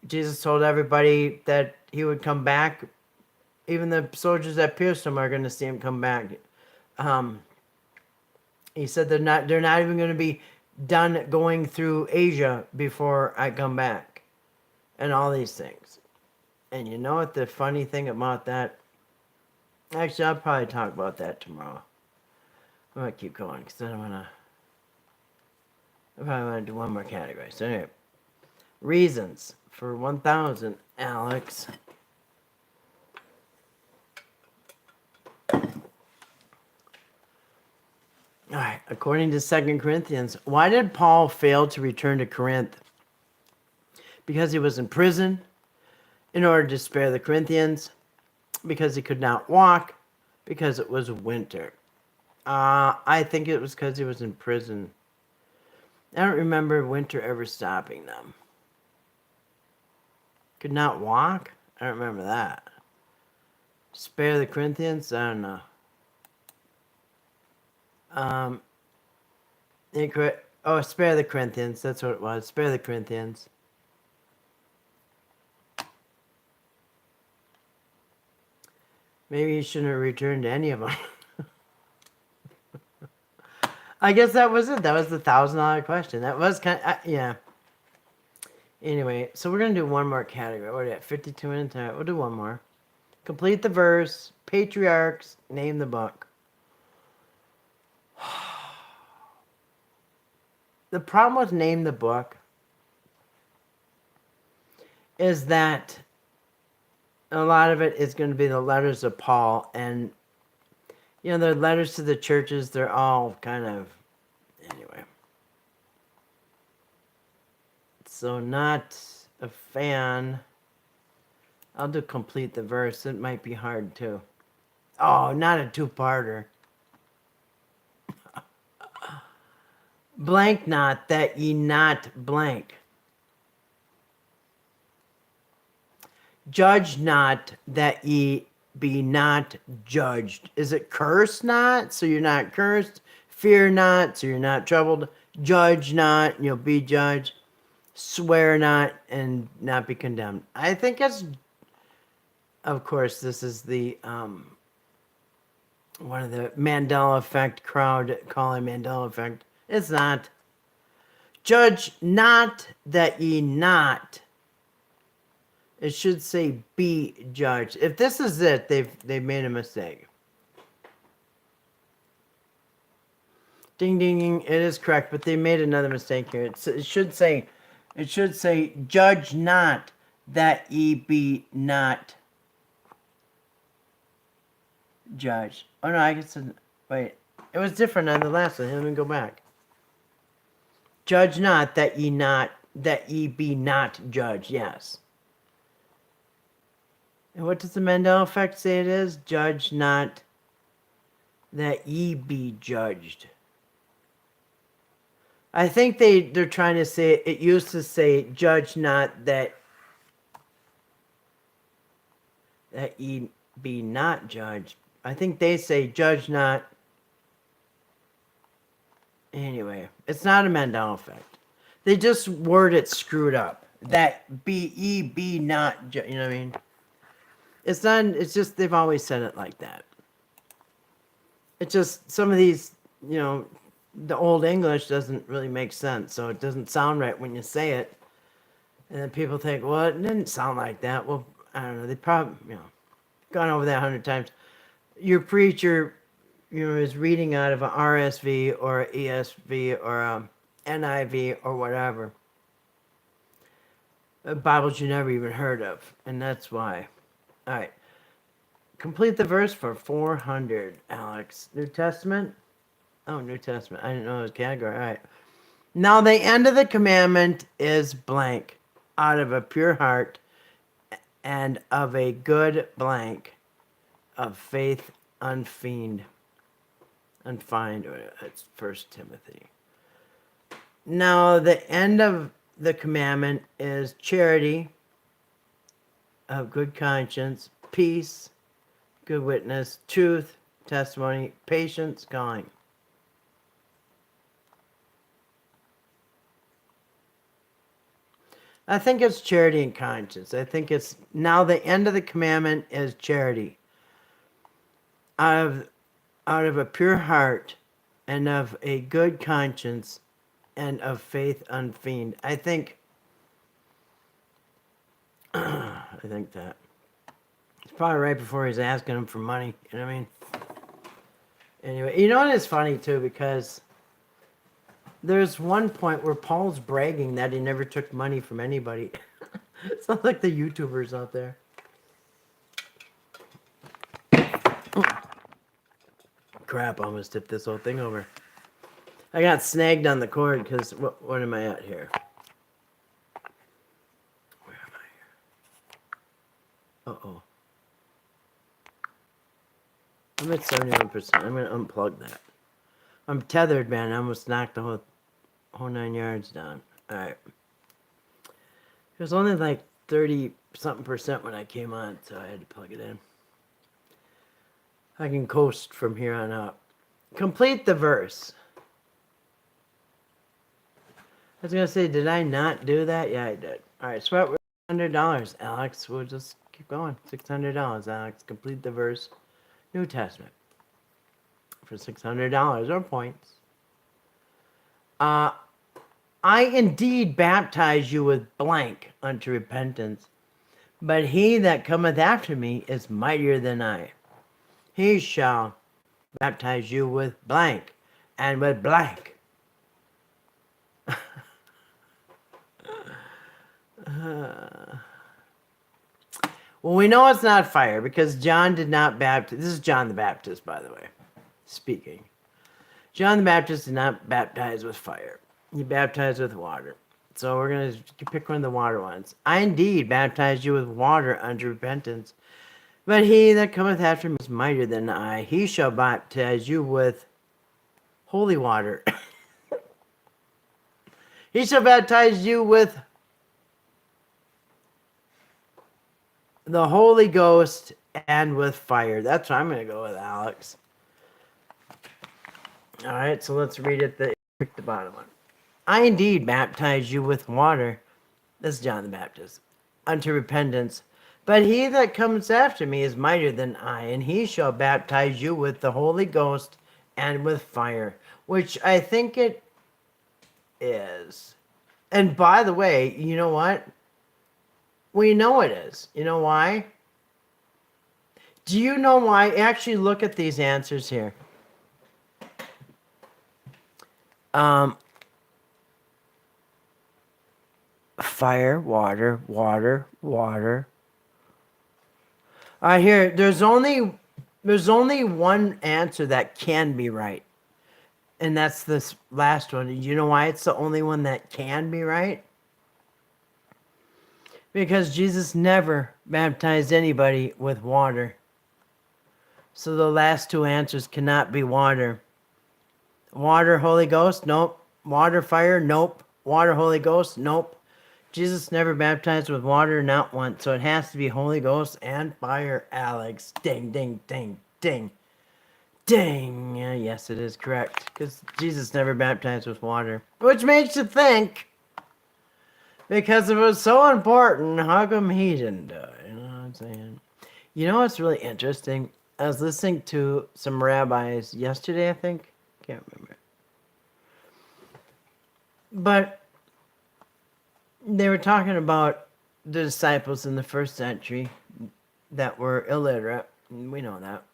Jesus told everybody that he would come back. Even the soldiers that pierced him are going to see him come back. He said they're not even going to be done going through Asia before I come back, and all these things. And you know what the funny thing about that? Actually, I'll probably talk about that tomorrow. I'm gonna keep going because I probably want to do one more category. So anyway, reasons for 1,000, Alex. All right, according to 2 Corinthians, why did Paul fail to return to Corinth? Because he was in prison in order to spare the Corinthians, because he could not walk, because it was winter. I think it was because he was in prison. I don't remember winter ever stopping them. Could not walk? I don't remember that. Spare the Corinthians? I don't know. Spare the Corinthians. That's what it was. Spare the Corinthians. Maybe you shouldn't have returned to any of them. I guess that was it. That was the $1,000 question. That was kind of, yeah. Anyway, so we're going to do one more category. What are we at? 52 minutes? All right, we'll do one more. Complete the verse. Patriarchs. Name the book. The problem with name the book is that a lot of it is going to be the letters of Paul, and you know, the letters to the churches, they're all kind of, anyway. So not a fan. I'll do complete the verse. It might be hard too. Oh, not a two-parter. Blank not, that ye not blank. Judge not, that ye be not judged. Is it curse not, so you're not cursed? Fear not, so you're not troubled? Judge not, and you'll be judged. Swear not, and not be condemned. I think it's, of course, this is the one of the Mandela effect crowd calling Mandela effect. It's not. Judge not, that ye not. It should say be judged. If this is it, they've made a mistake. Ding ding ding. It is correct, but they made another mistake here. It should say judge not, that ye be not judged. Oh no, I guess wait. It was different on the last one. Let me go back. Judge not, that ye be not judged. Yes. And what does the Mandela effect say it is? Judge not, that ye be judged. I think they're trying to say, it used to say, judge not, that ye be not judged. I think they say, judge not. Anyway, it's not a Mandela effect. They just word it screwed up. That ye be not, you know what I mean? It's not. It's just they've always said it like that. It's just some of these, the old English doesn't really make sense, so it doesn't sound right when you say it. And then people think, well, it didn't sound like that. Well, I don't know. They probably, gone over that 100 times. Your preacher, is reading out of an RSV or an ESV or a NIV or whatever. Bibles you never even heard of, and that's why. All right. Complete the verse for 400, Alex. New Testament? Oh, New Testament. I didn't know it was category. All right. Now the end of the commandment is blank. Out of a pure heart and of a good blank of faith unfeigned. Unfined. That's 1 Timothy. Now the end of the commandment is charity, of good conscience, peace, good witness, truth, testimony, patience, calling. I think it's charity and conscience. I think it's now the end of the commandment is charity. Out of a pure heart and of a good conscience and of faith unfeigned. I think that. It's probably right before he's asking him for money. You know what I mean? Anyway, you know what is funny too, because there's one point where Paul's bragging that he never took money from anybody. It's not like the YouTubers out there. Crap, I almost tipped this whole thing over. I got snagged on the cord because, what am I at here? Where am I here? Uh-oh. I'm at 71%. I'm going to unplug that. I'm tethered, man. I almost knocked the whole 9 yards down. All right. It was only like 30-something% when I came on, so I had to plug it in. I can coast from here on out. Complete the verse. I was going to say, did I not do that? Yeah, I did. All right, so we're $600, Alex. We'll just keep going. $600, Alex. Complete the verse. New Testament. For $600 or points. I indeed baptize you with blank unto repentance, but he that cometh after me is mightier than I. He shall baptize you with blank and with blank. Well, we know it's not fire because John did not baptize. This is John the Baptist, by the way, speaking. John the Baptist did not baptize with fire. He baptized with water. So we're going to pick one of the water ones. I indeed baptize you with water unto repentance. But he that cometh after me is mightier than I. He shall baptize you with holy water. He shall baptize you with the Holy Ghost and with fire. That's what I'm going to go with, Alex. All right, so let's read it. Pick the bottom one. I indeed baptize you with water. This is John the Baptist. Unto repentance. But he that comes after me is mightier than I, and he shall baptize you with the Holy Ghost and with fire, which I think it is. And by the way, you know what? We know it is. You know why? Do you know why? Actually, look at these answers here. Fire, water, water, water. Here, there's only one answer that can be right. And that's this last one. You know why it's the only one that can be right? Because Jesus never baptized anybody with water. So the last two answers cannot be water. Water, Holy Ghost? Nope. Water, fire? Nope. Water, Holy Ghost? Nope. Jesus never baptized with water, not once. So it has to be Holy Ghost and fire, Alex. Ding, ding, ding, ding. Ding. Yeah, yes, it is correct. Because Jesus never baptized with water. Which makes you think, because if it was so important, how come he didn't do it? You know what I'm saying? You know what's really interesting? I was listening to some rabbis yesterday, I think. Can't remember. But they were talking about the disciples in the first century that were illiterate. We know that.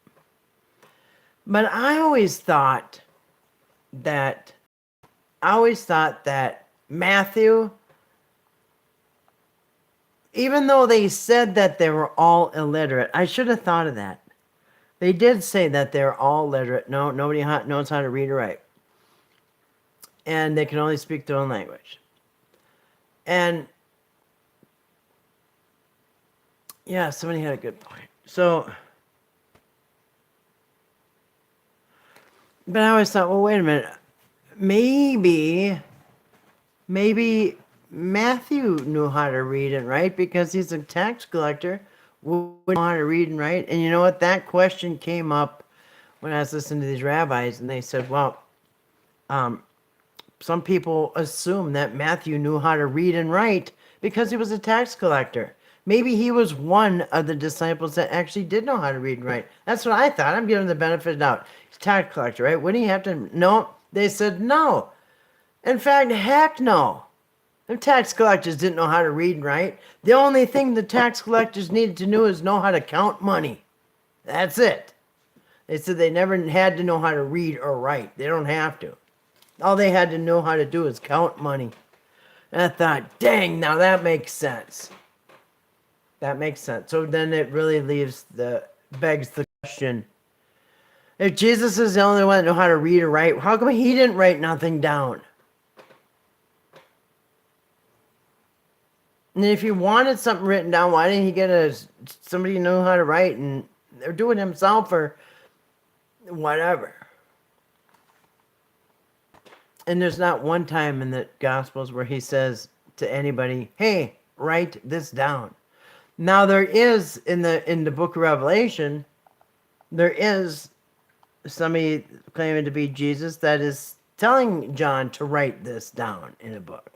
But that I always thought that Matthew, even though they said that they were all illiterate, I should have thought of that. They did say that they're all literate. No, nobody knows how to read or write. And they can only speak their own language. And yeah, somebody had a good point. So, but I always thought, well, wait a minute. Maybe Matthew knew how to read and write because he's a tax collector. Would know how to read and write. And you know what? That question came up when I was listening to these rabbis, and they said, well, some people assume that Matthew knew how to read and write because he was a tax collector. Maybe he was one of the disciples that actually did know how to read and write. That's what I thought. I'm giving the benefit of the doubt. He's a tax collector, right? Wouldn't he have to? No. They said no. In fact, heck no. The tax collectors didn't know how to read and write. The only thing the tax collectors needed to know is know how to count money. That's it. They said they never had to know how to read or write. They don't have to. All they had to know how to do is count money. And I thought, dang, now that makes sense. That makes sense. So then it really begs the question. If Jesus is the only one that knew how to read or write, how come he didn't write nothing down? And if he wanted something written down, why didn't he get somebody who knew how to write and they're doing it himself or whatever? And there's not one time in the Gospels where he says to anybody, hey, write this down. Now there is in the book of Revelation, there is somebody claiming to be Jesus that is telling John to write this down in a book.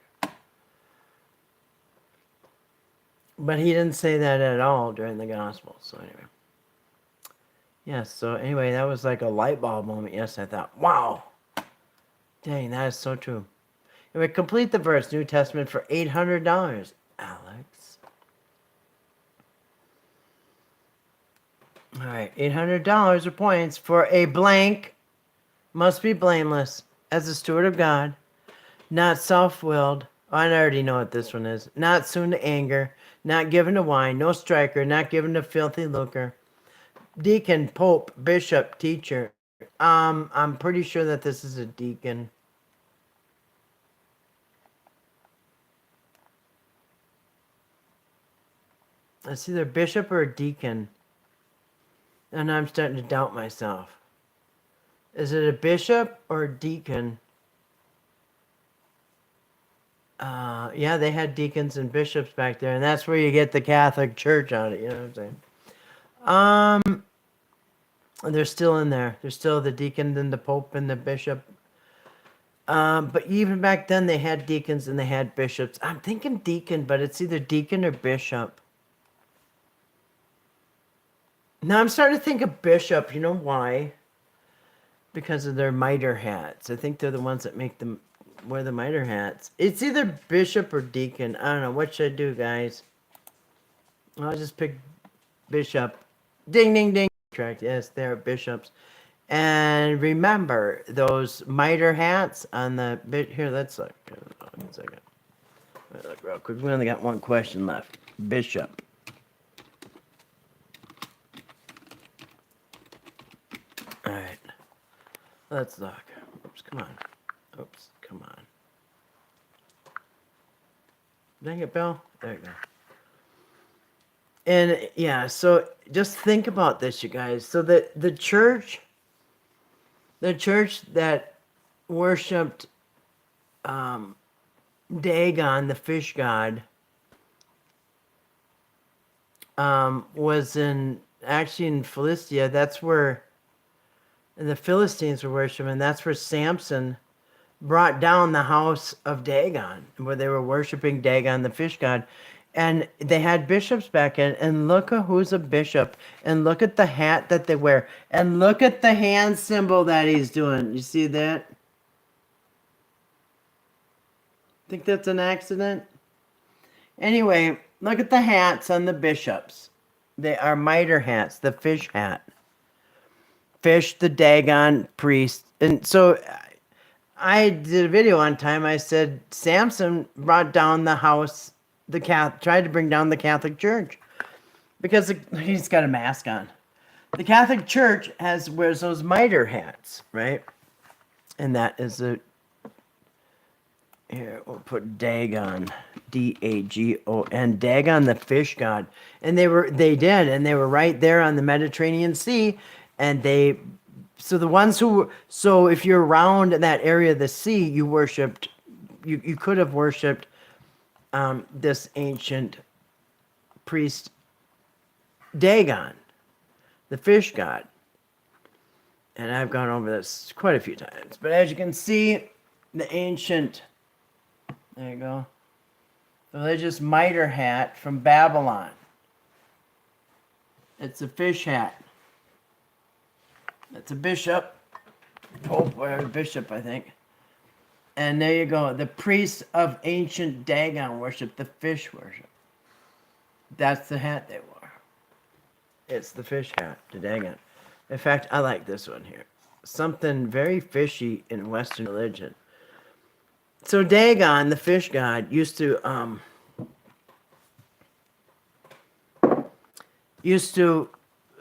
But he didn't say that at all during the Gospel. So anyway. Yes, so anyway, that was like a light bulb moment. Yes, I thought, wow. Dang, that is so true. Anyway, complete the verse, New Testament, for $800, Alex. All right, $800 or points for a blank. Must be blameless as a steward of God, not self-willed. Oh, I already know what this one is. Not soon to anger, not given to wine, no striker, not given to filthy lucre. Deacon, pope, bishop, teacher. I'm pretty sure that this is a deacon. It's either bishop or a deacon. And I'm starting to doubt myself. Is it a bishop or a deacon? Yeah, they had deacons and bishops back there, and that's where you get the Catholic Church on it, you know what I'm saying? They're still in there. They're still the deacon and the pope and the bishop. But even back then they had deacons and they had bishops. I'm thinking deacon, but it's either deacon or bishop. Now I'm starting to think of bishop. You know why? Because of their mitre hats. I think they're the ones that make them wear the mitre hats. It's either bishop or deacon. I don't know. What should I do, guys? I'll just pick bishop. Ding, ding, ding. Correct. Yes, they're bishops. And remember those mitre hats on the bit here. Let's look. One second. Let me look real quick. We only got one question left. Bishop. All right. Let's look. Oops, come on. Oops, come on. Dang it, Bill. There you go. And yeah, so just think about this, you guys. So the church that worshipped Dagon, the fish god, was actually in Philistia. That's where the Philistines were worshiping. That's where Samson brought down the house of Dagon, where they were worshiping Dagon, the fish god. And they had bishops back in, and look at who's a bishop, and look at the hat that they wear, and look at the hand symbol that he's doing. You see that? Think that's an accident? Anyway, look at the hats on the bishops. They are mitre hats, the fish hat. Fish, the Dagon priest. And so I did a video one time. I said Samson brought down the house, tried to bring down the Catholic Church because he's got a mask on. The Catholic Church wears those mitre hats, right? And that is here we'll put Dagon, Dagon, Dagon, the fish god, and they were right there on the Mediterranean Sea, and so if you're around that area of the sea, you worshipped, you could have worshipped this ancient priest Dagon, the fish god. And I've gone over this quite a few times, but as you can see, the ancient, there you go, the religious mitre hat from Babylon. It's a fish hat. It's a bishop, pope or a bishop, I think. And there you go. The priests of ancient Dagon worship, the fish worship. That's the hat they wore. It's the fish hat, the Dagon. In fact, I like this one here. Something very fishy in Western religion. So Dagon, the fish god, used to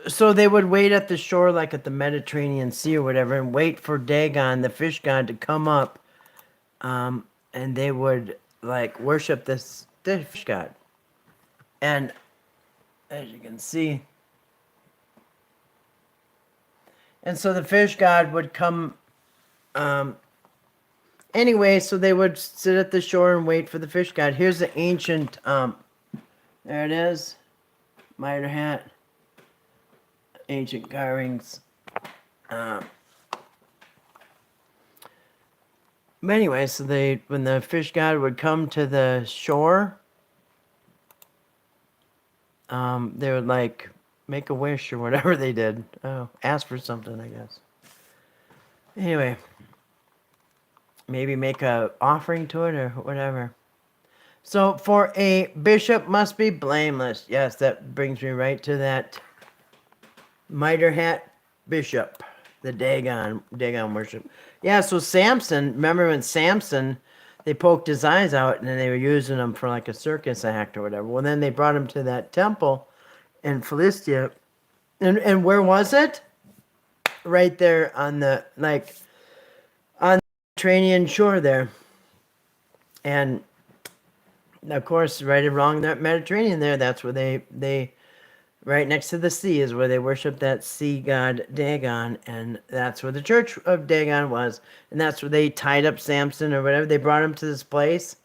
so they would wait at the shore, like at the Mediterranean Sea or whatever, and wait for Dagon, the fish god, to come up, and they would like worship this fish god. And as you can see, and so the fish god would come. Anyway, so they would sit at the shore and wait for the fish god. Here's the ancient. There it is, mitre hat. Ancient carvings. But anyway, so when the fish god would come to the shore, they would like make a wish or whatever they did. Oh, ask for something, I guess. Anyway, maybe make a offering to it or whatever. So for a bishop must be blameless. Yes, that brings me right to that mitre hat bishop, the Dagon worship. Yeah, so Samson, remember when Samson, they poked his eyes out and then they were using him for like a circus act or whatever. Well, then they brought him to that temple in Philistia. And where was it? Right there on the Mediterranean shore there. And of course, right along that Mediterranean there, that's where they right next to the sea is where they worship that sea god Dagon, and that's where the church of Dagon was, and that's where they tied up Samson or whatever. They brought him to this place,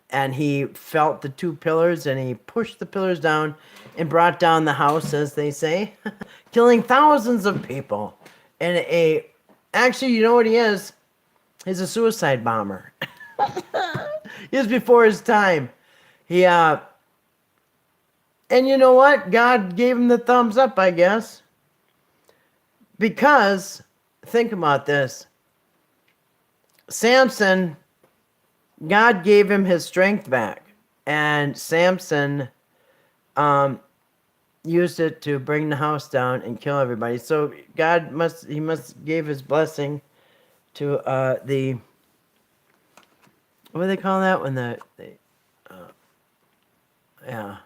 and he felt the two pillars, and he pushed the pillars down and brought down the house, as they say, killing thousands of people. And actually, you know what he is? He's a suicide bomber. He was before his time. And you know what? God gave him the thumbs up, I guess. Because, think about this. Samson, God gave him his strength back. And Samson used it to bring the house down and kill everybody. So God must give his blessing to what do they call that when yeah.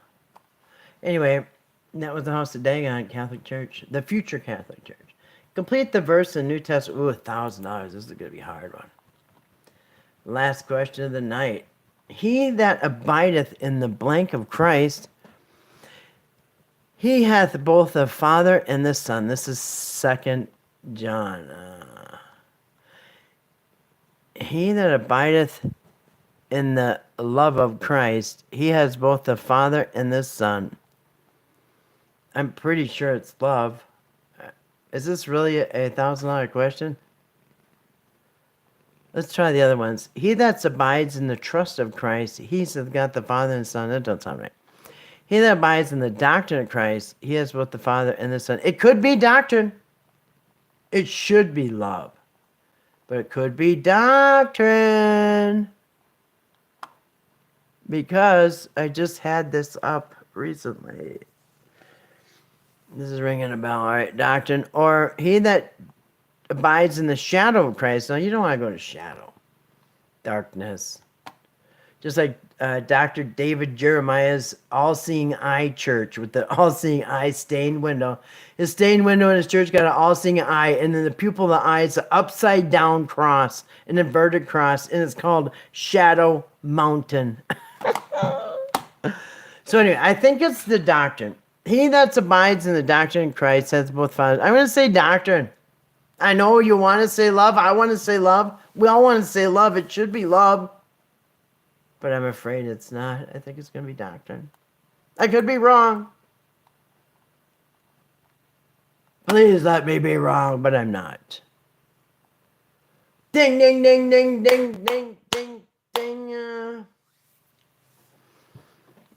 Anyway, that was the house of Dagon Catholic Church, the future Catholic Church. Complete the verse in New Testament. Ooh, $1,000. This is going to be a hard one. Last question of the night. He that abideth in the blank of Christ, he hath both the Father and the Son. This is 2 John. He that abideth in the love of Christ, he has both the Father and the Son. I'm pretty sure it's love. Is this really a $1,000 question? Let's try the other ones. He that abides in the trust of Christ, he's got the Father and the Son. That don't sound right. He that abides in the doctrine of Christ, he has both the Father and the Son. It could be doctrine. It should be love. But it could be doctrine. Because I just had this up recently. This is ringing a bell. All right, doctrine. Or he that abides in the shadow of Christ. No, you don't want to go to shadow. Darkness. Just like Dr. David Jeremiah's all-seeing eye church with the all-seeing eye stained window. His stained window in his church got an all-seeing eye, and then the pupil of the eye is an upside-down cross, an inverted cross, and it's called Shadow Mountain. So anyway, I think it's the doctrine. He that abides in the doctrine of Christ has both fathers. I'm going to say doctrine. I know you want to say love. I want to say love. We all want to say love. It should be love. But I'm afraid it's not. I think it's going to be doctrine. I could be wrong. Please let me be wrong, but I'm not. Ding, ding, ding, ding, ding, ding, ding, ding.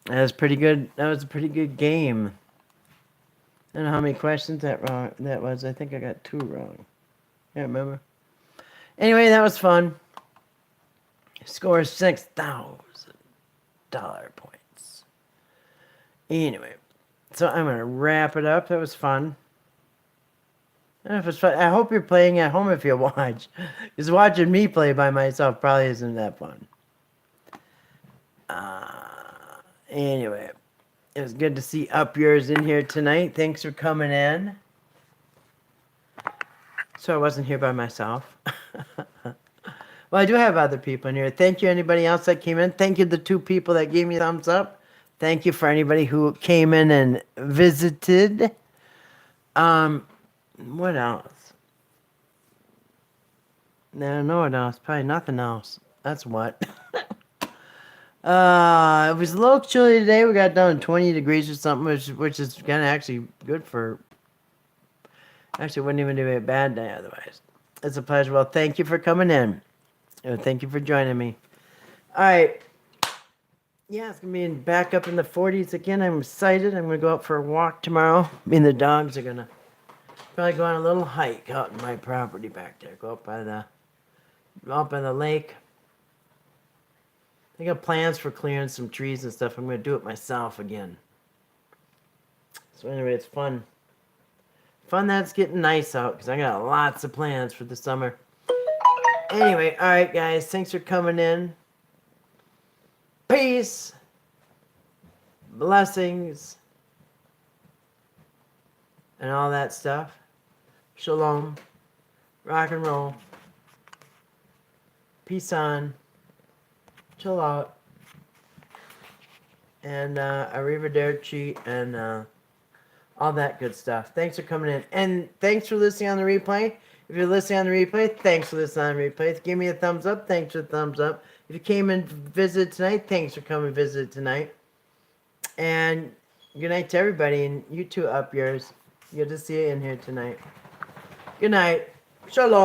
That was pretty good. That was a pretty good game. I don't know how many questions that was. I think I got 2 wrong. Can't remember. Anyway, that was fun. Score $6,000 points. Anyway, so I'm going to wrap it up. That was fun. I don't know if it's fun. I hope you're playing at home if you watch. Because watching me play by myself probably isn't that fun. Anyway, it was good to see Up Yours in here tonight. Thanks for coming in. So I wasn't here by myself. Well, I do have other people in here. Thank you, anybody else that came in. Thank you to the 2 people that gave me a thumbs up. Thank you for anybody who came in and visited. What else? No, what else. Probably nothing else. That's what. It was a little chilly today. We got down to 20 degrees or something, which is kind of actually good for... Actually, wouldn't even do a bad day otherwise. It's a pleasure. Well, thank you for coming in. Thank you for joining me. All right. Yeah, it's going to be back up in the 40s again. I'm excited. I'm going to go out for a walk tomorrow. Me and the dogs are going to probably go on a little hike out in my property back there. Go up by the lake. I got plans for clearing some trees and stuff. I'm going to do it myself again. So anyway, it's fun. Fun that it's getting nice out because I got lots of plans for the summer. Anyway, all right, guys. Thanks for coming in. Peace. Blessings. And all that stuff. Shalom. Rock and roll. Peace on. Chill out. And arrivederci and all that good stuff. Thanks for coming in. And thanks for listening on the replay. If you're listening on the replay, thanks for listening on the replay. Give me a thumbs up. Thanks for the thumbs up. If you came and visited tonight, thanks for coming and visited tonight. And good night to everybody. And you too, Up Yours. Good to see you in here tonight. Good night. Shalom.